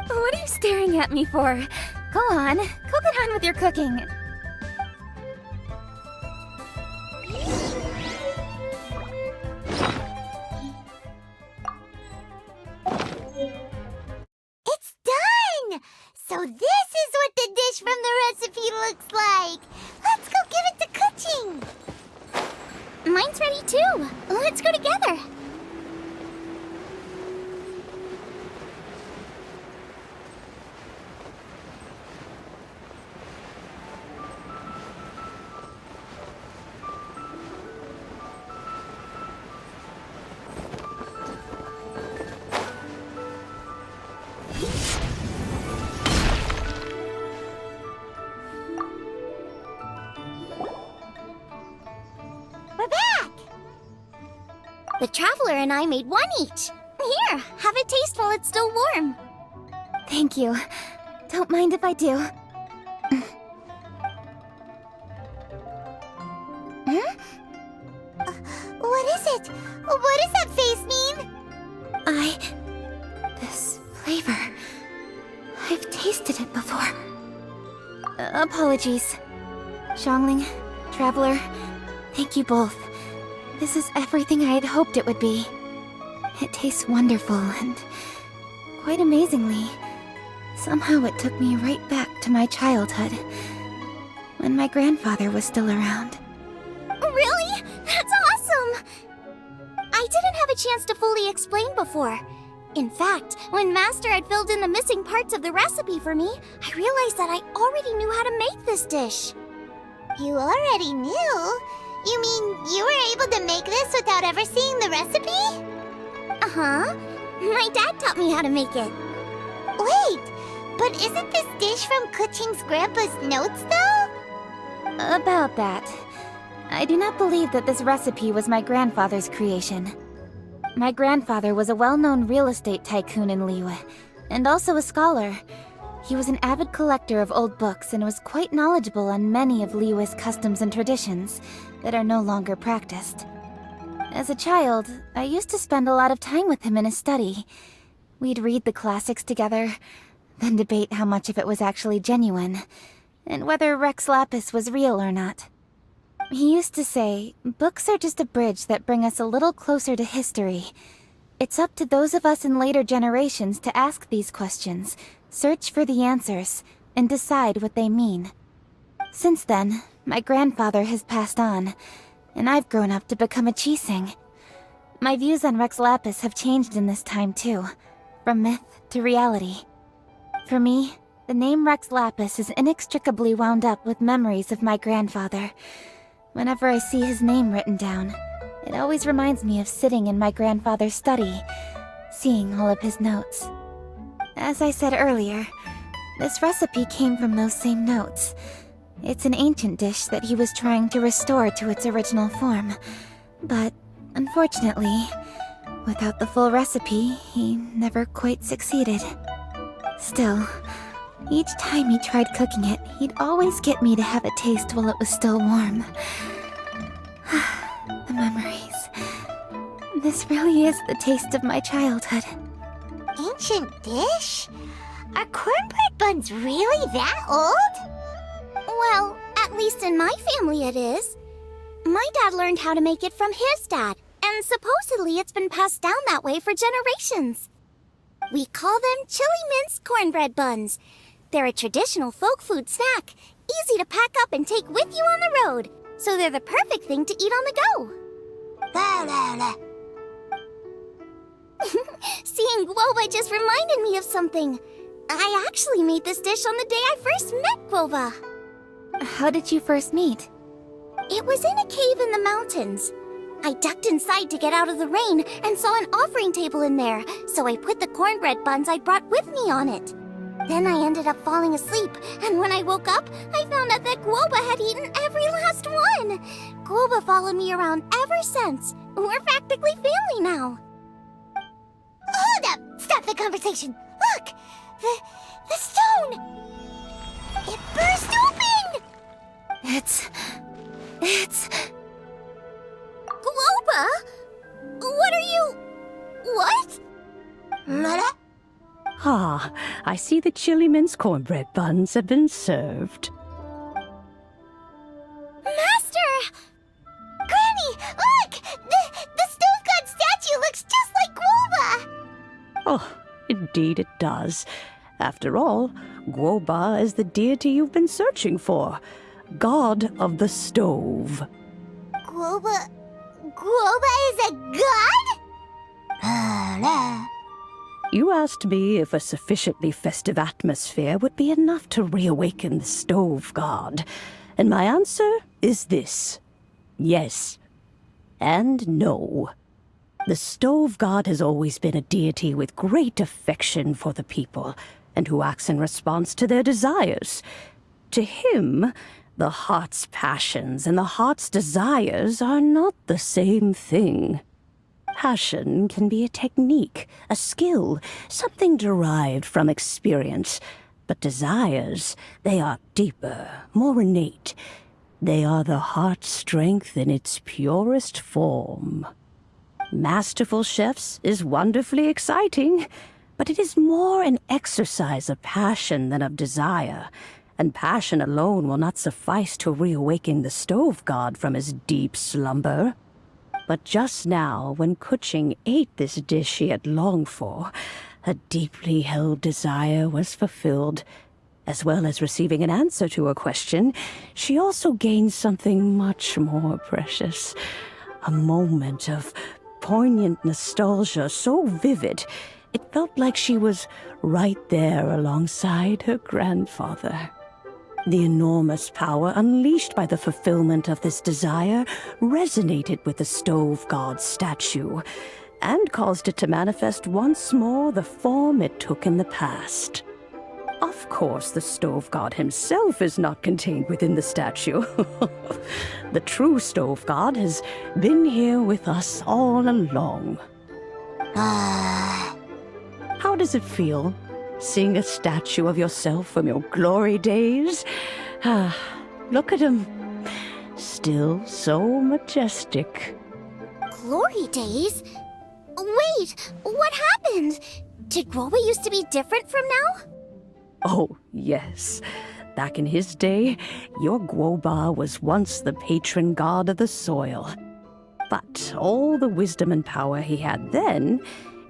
S2: What are you staring at me for? Go on, go get on with your cooking.
S1: So this is what the dish from the recipe looks like. Let's go give it to Kuching.
S10: Mine's ready too. Let's go together.
S1: We're back!
S10: The Traveler and I made one each. Here, have a taste while it's still warm.
S2: Thank you. Don't mind if I do.
S1: What is it? What does that face mean?
S2: This flavor. I've tasted it before. Apologies. Xiangling, Traveler, thank you both. This is everything I had hoped it would be. It tastes wonderful and quite amazingly. Somehow it took me right back to my childhood, when my grandfather was still around.
S10: Really? That's awesome! I didn't have a chance to fully explain before. In fact, when Master had filled in the missing parts of the recipe for me, I realized that I already knew how to make this dish.
S1: You already knew? You mean you were able to make this without ever seeing the recipe?
S10: Uh-huh. My dad taught me how to make it.
S1: Wait, but isn't this dish from Kuching's grandpa's notes, though?
S2: About that, I do not believe that this recipe was my grandfather's creation. My grandfather was a well-known real estate tycoon in Liyue, and also a scholar. He was an avid collector of old books and was quite knowledgeable on many of Liyue's customs and traditions that are no longer practiced. As a child, I used to spend a lot of time with him in his study. We'd read the classics together, then debate how much of it was actually genuine, and whether Rex Lapis was real or not. He used to say, books are just a bridge that bring us a little closer to history. It's up to those of us in later generations to ask these questions, search for the answers, and decide what they mean. Since then, my grandfather has passed on, and I've grown up to become a Chising. My views on Rex Lapis have changed in this time too, from myth to reality. For me, the name Rex Lapis is inextricably wound up with memories of my grandfather. Whenever I see his name written down, it always reminds me of sitting in my grandfather's study, seeing all of his notes. As I said earlier, this recipe came from those same notes. It's an ancient dish that he was trying to restore to its original form. But, unfortunately, without the full recipe, he never quite succeeded. Still, each time he tried cooking it, he'd always get me to have a taste while it was still warm. The memories. This really is the taste of my childhood.
S1: Ancient dish? Are cornbread buns really that old?
S10: Well, at least in my family it is. My dad learned how to make it from his dad, and supposedly it's been passed down that way for generations. We call them chili minced cornbread buns. They're a traditional folk food snack, easy to pack up and take with you on the road, so they're the perfect thing to eat on the go. Seeing Guoba just reminded me of something. I actually made this dish on the day I first met Guoba.
S2: How did you first meet?
S10: It was in a cave in the mountains. I ducked inside to get out of the rain and saw an offering table in there, so I put the cornbread buns I brought with me on it. Then I ended up falling asleep, and when I woke up, I found out that Guoba had eaten every last one. Guoba followed me around ever since. We're practically family now.
S1: Hold up! Stop the conversation! Look! The stone! It burst open!
S2: It's...
S10: Guoba? What are you... What?
S15: Ah, I see the chili minced cornbread buns have been served.
S1: Master! Granny, look! The stove god statue looks just like Guoba!
S15: Oh, indeed it does. After all, Guoba is the deity you've been searching for, god of the stove.
S1: Guoba is a god?
S15: You asked me if a sufficiently festive atmosphere would be enough to reawaken the stove god, and my answer is this: yes and no. The stove god has always been a deity with great affection for the people, and who acts in response to their desires. To him, the heart's passions and the heart's desires are not the same thing. Passion can be a technique, a skill, something derived from experience. But desires, they are deeper, more innate. They are the heart's strength in its purest form. Masterful chefs is wonderfully exciting, but it is more an exercise of passion than of desire, and passion alone will not suffice to reawaken the stove god from his deep slumber. But just now, when Kuching ate this dish she had longed for, a deeply held desire was fulfilled. As well as receiving an answer to her question, she also gained something much more precious. A moment of poignant nostalgia so vivid, it felt like she was right there alongside her grandfather. The enormous power unleashed by the fulfillment of this desire resonated with the stove god's statue, and caused it to manifest once more the form it took in the past. Of course, the stove god himself is not contained within the statue. The true stove god has been here with us all along. How does it feel, seeing a statue of yourself from your glory days? Look at him. Still so majestic.
S1: Glory days? Wait, what happened? Did Guoba used to be different from now?
S15: Oh, yes. Back in his day, your Guoba was once the patron god of the soil. But all the wisdom and power he had then,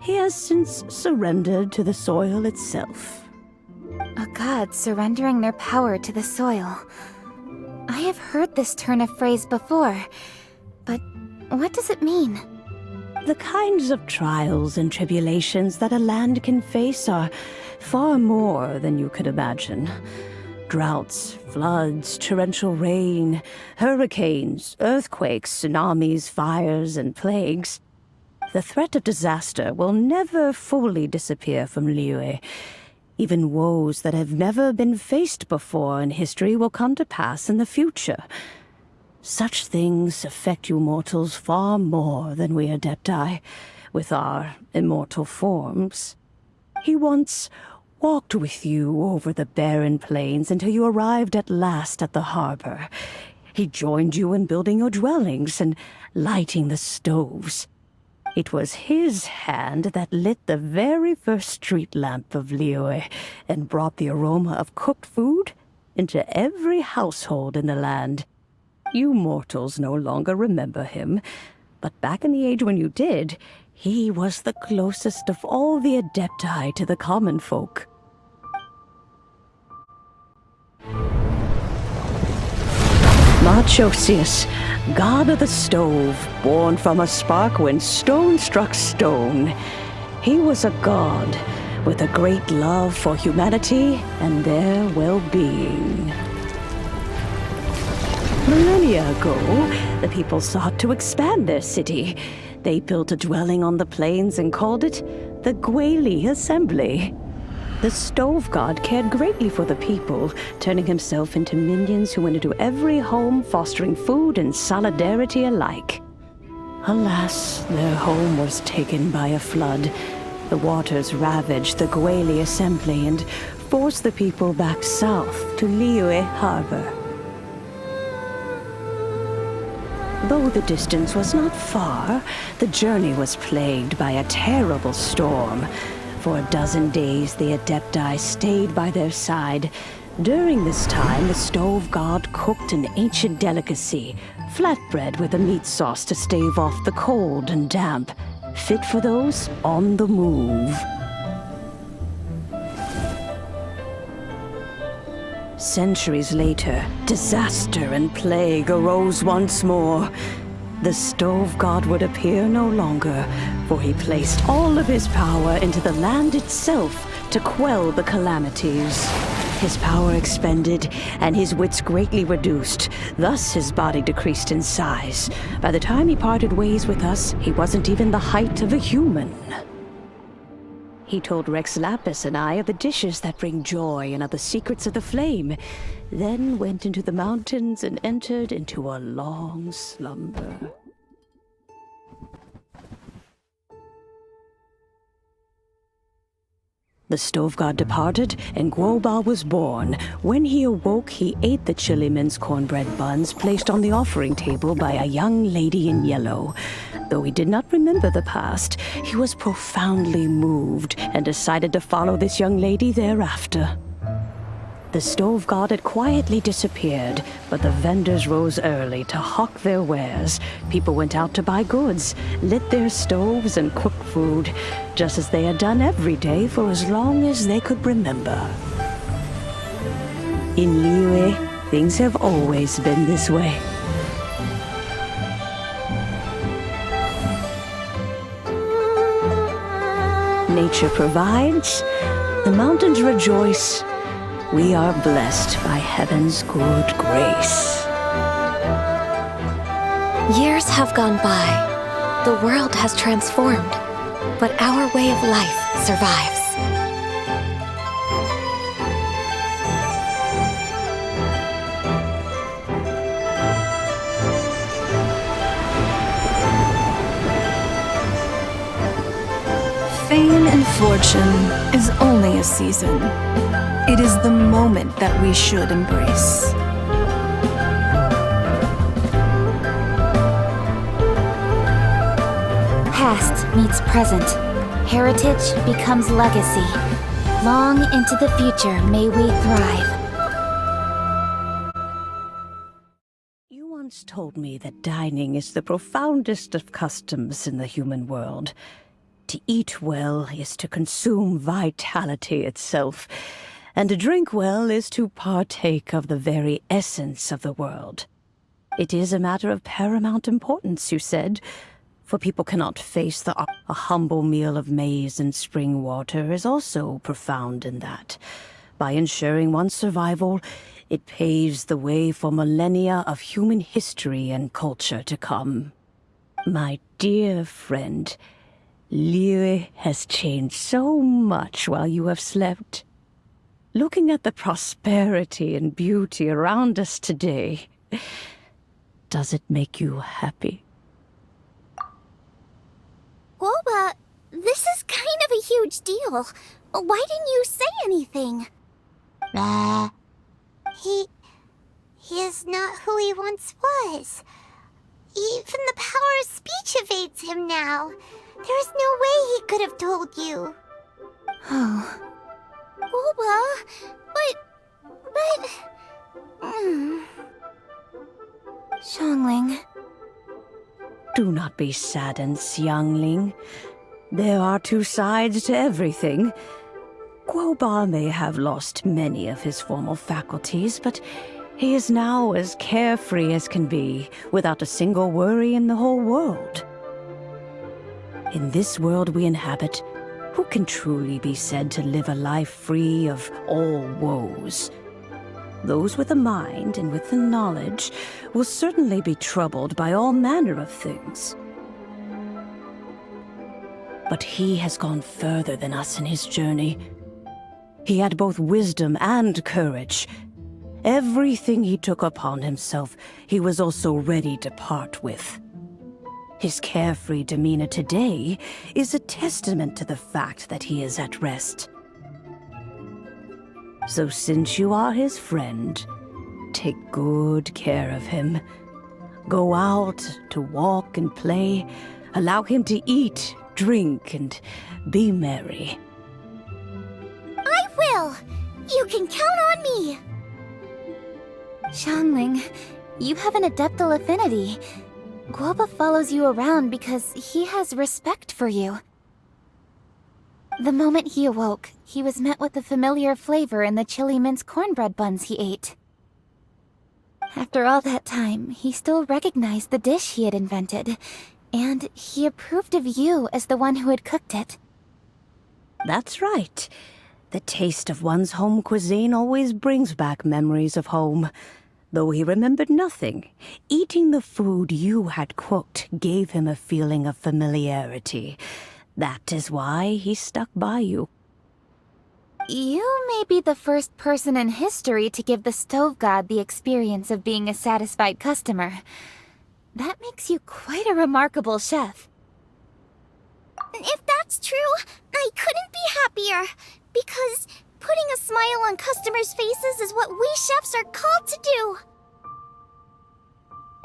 S15: he has since surrendered to the soil itself.
S2: A god surrendering their power to the soil. I have heard this turn of phrase before, but what does it mean?
S15: The kinds of trials and tribulations that a land can face are far more than you could imagine. Droughts, floods, torrential rain, hurricanes, earthquakes, tsunamis, fires, and plagues. The threat of disaster will never fully disappear from Liyue. Even woes that have never been faced before in history will come to pass in the future. Such things affect you mortals far more than we Adepti, with our immortal forms. He once walked with you over the barren plains until you arrived at last at the harbor. He joined you in building your dwellings and lighting the stoves. It was his hand that lit the very first street lamp of Liyue and brought the aroma of cooked food into every household in the land. You mortals no longer remember him, but back in the age when you did, he was the closest of all the Adepti to the common folk. Moonchase, god of the stove, born from a spark when stone struck stone. He was a god with a great love for humanity and their well-being. Millennia ago, the people sought to expand their city. They built a dwelling on the plains and called it the Guili Assembly. The stove god cared greatly for the people, turning himself into minions who went into every home, fostering food and solidarity alike. Alas, their home was taken by a flood. The waters ravaged the Guili Assembly and forced the people back south to Liyue Harbor. Though the distance was not far, the journey was plagued by a terrible storm. For a dozen days, the Adepti stayed by their side. During this time, the stove god cooked an ancient delicacy, flatbread with a meat sauce to stave off the cold and damp, fit for those on the move. Centuries later, disaster and plague arose once more. The stove god would appear no longer, for he placed all of his power into the land itself to quell the calamities. His power expended, and his wits greatly reduced. Thus his body decreased in size. By the time he parted ways with us, he wasn't even the height of a human. He told Rex Lapis and I of the dishes that bring joy and of the secrets of the flame, then went into the mountains and entered into a long slumber. The stove god departed, and Guoba was born. When he awoke, he ate the chili mince cornbread buns placed on the offering table by a young lady in yellow. Though he did not remember the past, he was profoundly moved and decided to follow this young lady thereafter. The stove god had quietly disappeared, but the vendors rose early to hawk their wares. People went out to buy goods, lit their stoves, and cooked food, just as they had done every day for as long as they could remember. In Liyue, things have always been this way. Nature provides, the mountains rejoice. We are blessed by heaven's good grace.
S2: Years have gone by. The world has transformed, but our way of life survives.
S5: Fame and fortune is only a season. It is the moment that we should embrace.
S2: Past meets present. Heritage becomes legacy. Long into the future may we thrive.
S15: You once told me that dining is the profoundest of customs in the human world. To eat well is to consume vitality itself, and to drink well is to partake of the very essence of the world. It is a matter of paramount importance, you said, for people cannot face a humble meal of maize and spring water is also profound in that. By ensuring one's survival, it paves the way for millennia of human history and culture to come. My dear friend, Liyue has changed so much while you have slept. Looking at the prosperity and beauty around us today, does it make you happy?
S10: Guoba, this is kind of a huge deal. Why didn't you say anything?
S1: He is not who he once was. Even the power of speech evades him now. There is no way he could have told you.
S10: Oh. Guoba, but...
S2: Xiangling.
S15: Do not be saddened, Xiangling. There are two sides to everything. Guoba may have lost many of his formal faculties, but he is now as carefree as can be, without a single worry in the whole world. In this world we inhabit, who can truly be said to live a life free of all woes? Those with a mind and with the knowledge will certainly be troubled by all manner of things. But he has gone further than us in his journey. He had both wisdom and courage. Everything he took upon himself, he was also ready to part with. His carefree demeanor today is a testament to the fact that he is at rest. So since you are his friend, take good care of him. Go out to walk and play. Allow him to eat, drink, and be merry.
S10: I will! You can count on me!
S2: Xiangling, you have an adeptal affinity. Guoba follows you around because he has respect for you. The moment he awoke, he was met with the familiar flavor in the chili mince cornbread buns he ate. After all that time, he still recognized the dish he had invented, and he approved of you as the one who had cooked it.
S15: That's right. The taste of one's home cuisine always brings back memories of home. Though he remembered nothing, eating the food you had cooked gave him a feeling of familiarity. That is why he stuck by you.
S2: You may be the first person in history to give the stove god the experience of being a satisfied customer. That makes you quite a remarkable chef.
S10: If that's true, I couldn't be happier. Because putting a smile on customers' faces is what we chefs are called to do.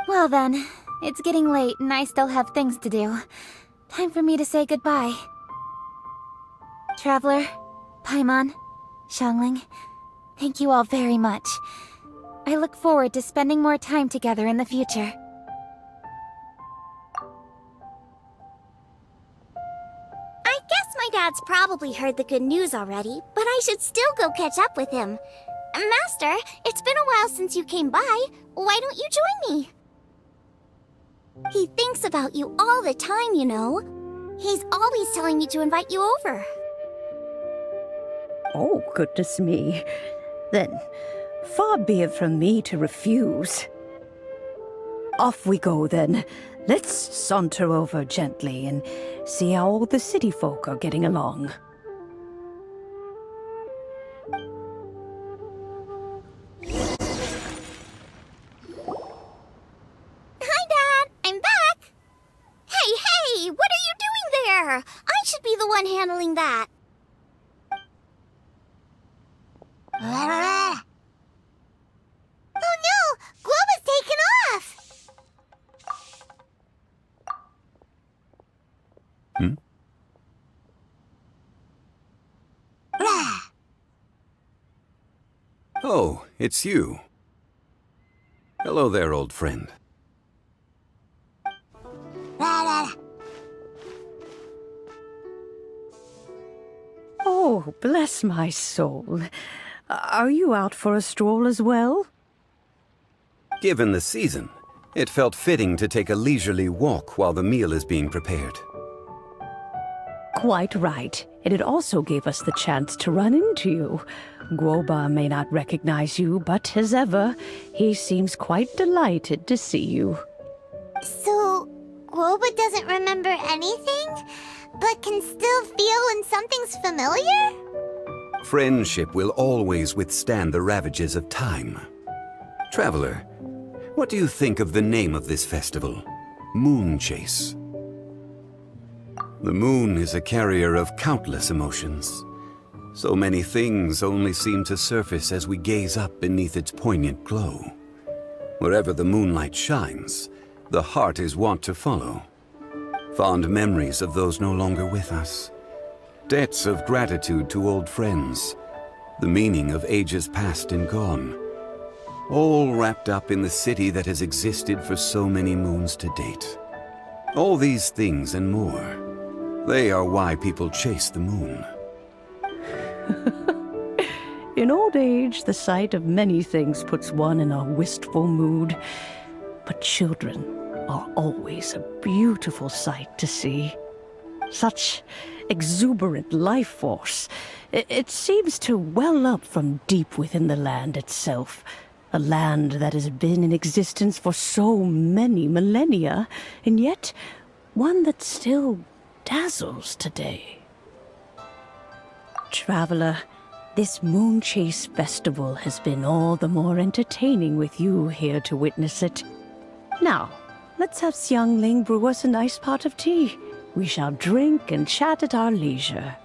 S2: Well then, it's getting late and I still have things to do. Time for me to say goodbye. Traveler, Paimon, Xiangling, thank you all very much. I look forward to spending more time together in the future.
S10: I guess my dad's probably heard the good news already, but I should still go catch up with him. Master, it's been a while since you came by. Why don't you join me? He thinks about you all the time, you know. He's always telling me to invite you over.
S15: Oh, goodness me. Then, far be it from me to refuse. Off we go, then. Let's saunter over gently and see how all the city folk are getting along.
S10: Hi, Dad! I'm back! Hey! What are you doing there? I should be the one handling that. Oh no! Globa's taken off!
S12: Oh, it's you. Hello there, old friend.
S15: Oh, bless my soul. Are you out for a stroll as well?
S12: Given the season, it felt fitting to take a leisurely walk while the meal is being prepared.
S15: Quite right. And it also gave us the chance to run into you. Guoba may not recognize you, but as ever, he seems quite delighted to see you.
S1: So, Guoba doesn't remember anything, but can still feel when something's familiar?
S12: Friendship will always withstand the ravages of time. Traveler, what do you think of the name of this festival? Moonchase. The moon is a carrier of countless emotions. So many things only seem to surface as we gaze up beneath its poignant glow. Wherever the moonlight shines, the heart is wont to follow. Fond memories of those no longer with us. Debts of gratitude to old friends. The meaning of ages past and gone. All wrapped up in the city that has existed for so many moons to date. All these things and more. They are why people chase the moon.
S15: In old age, the sight of many things puts one in a wistful mood. But children are always a beautiful sight to see. Such exuberant life force. It seems to well up from deep within the land itself. A land that has been in existence for so many millennia, and yet one that still dazzles today. Traveler, this Moonchase festival has been all the more entertaining with you here to witness it. Now, let's have Xiangling brew us a nice pot of tea. We shall drink and chat at our leisure.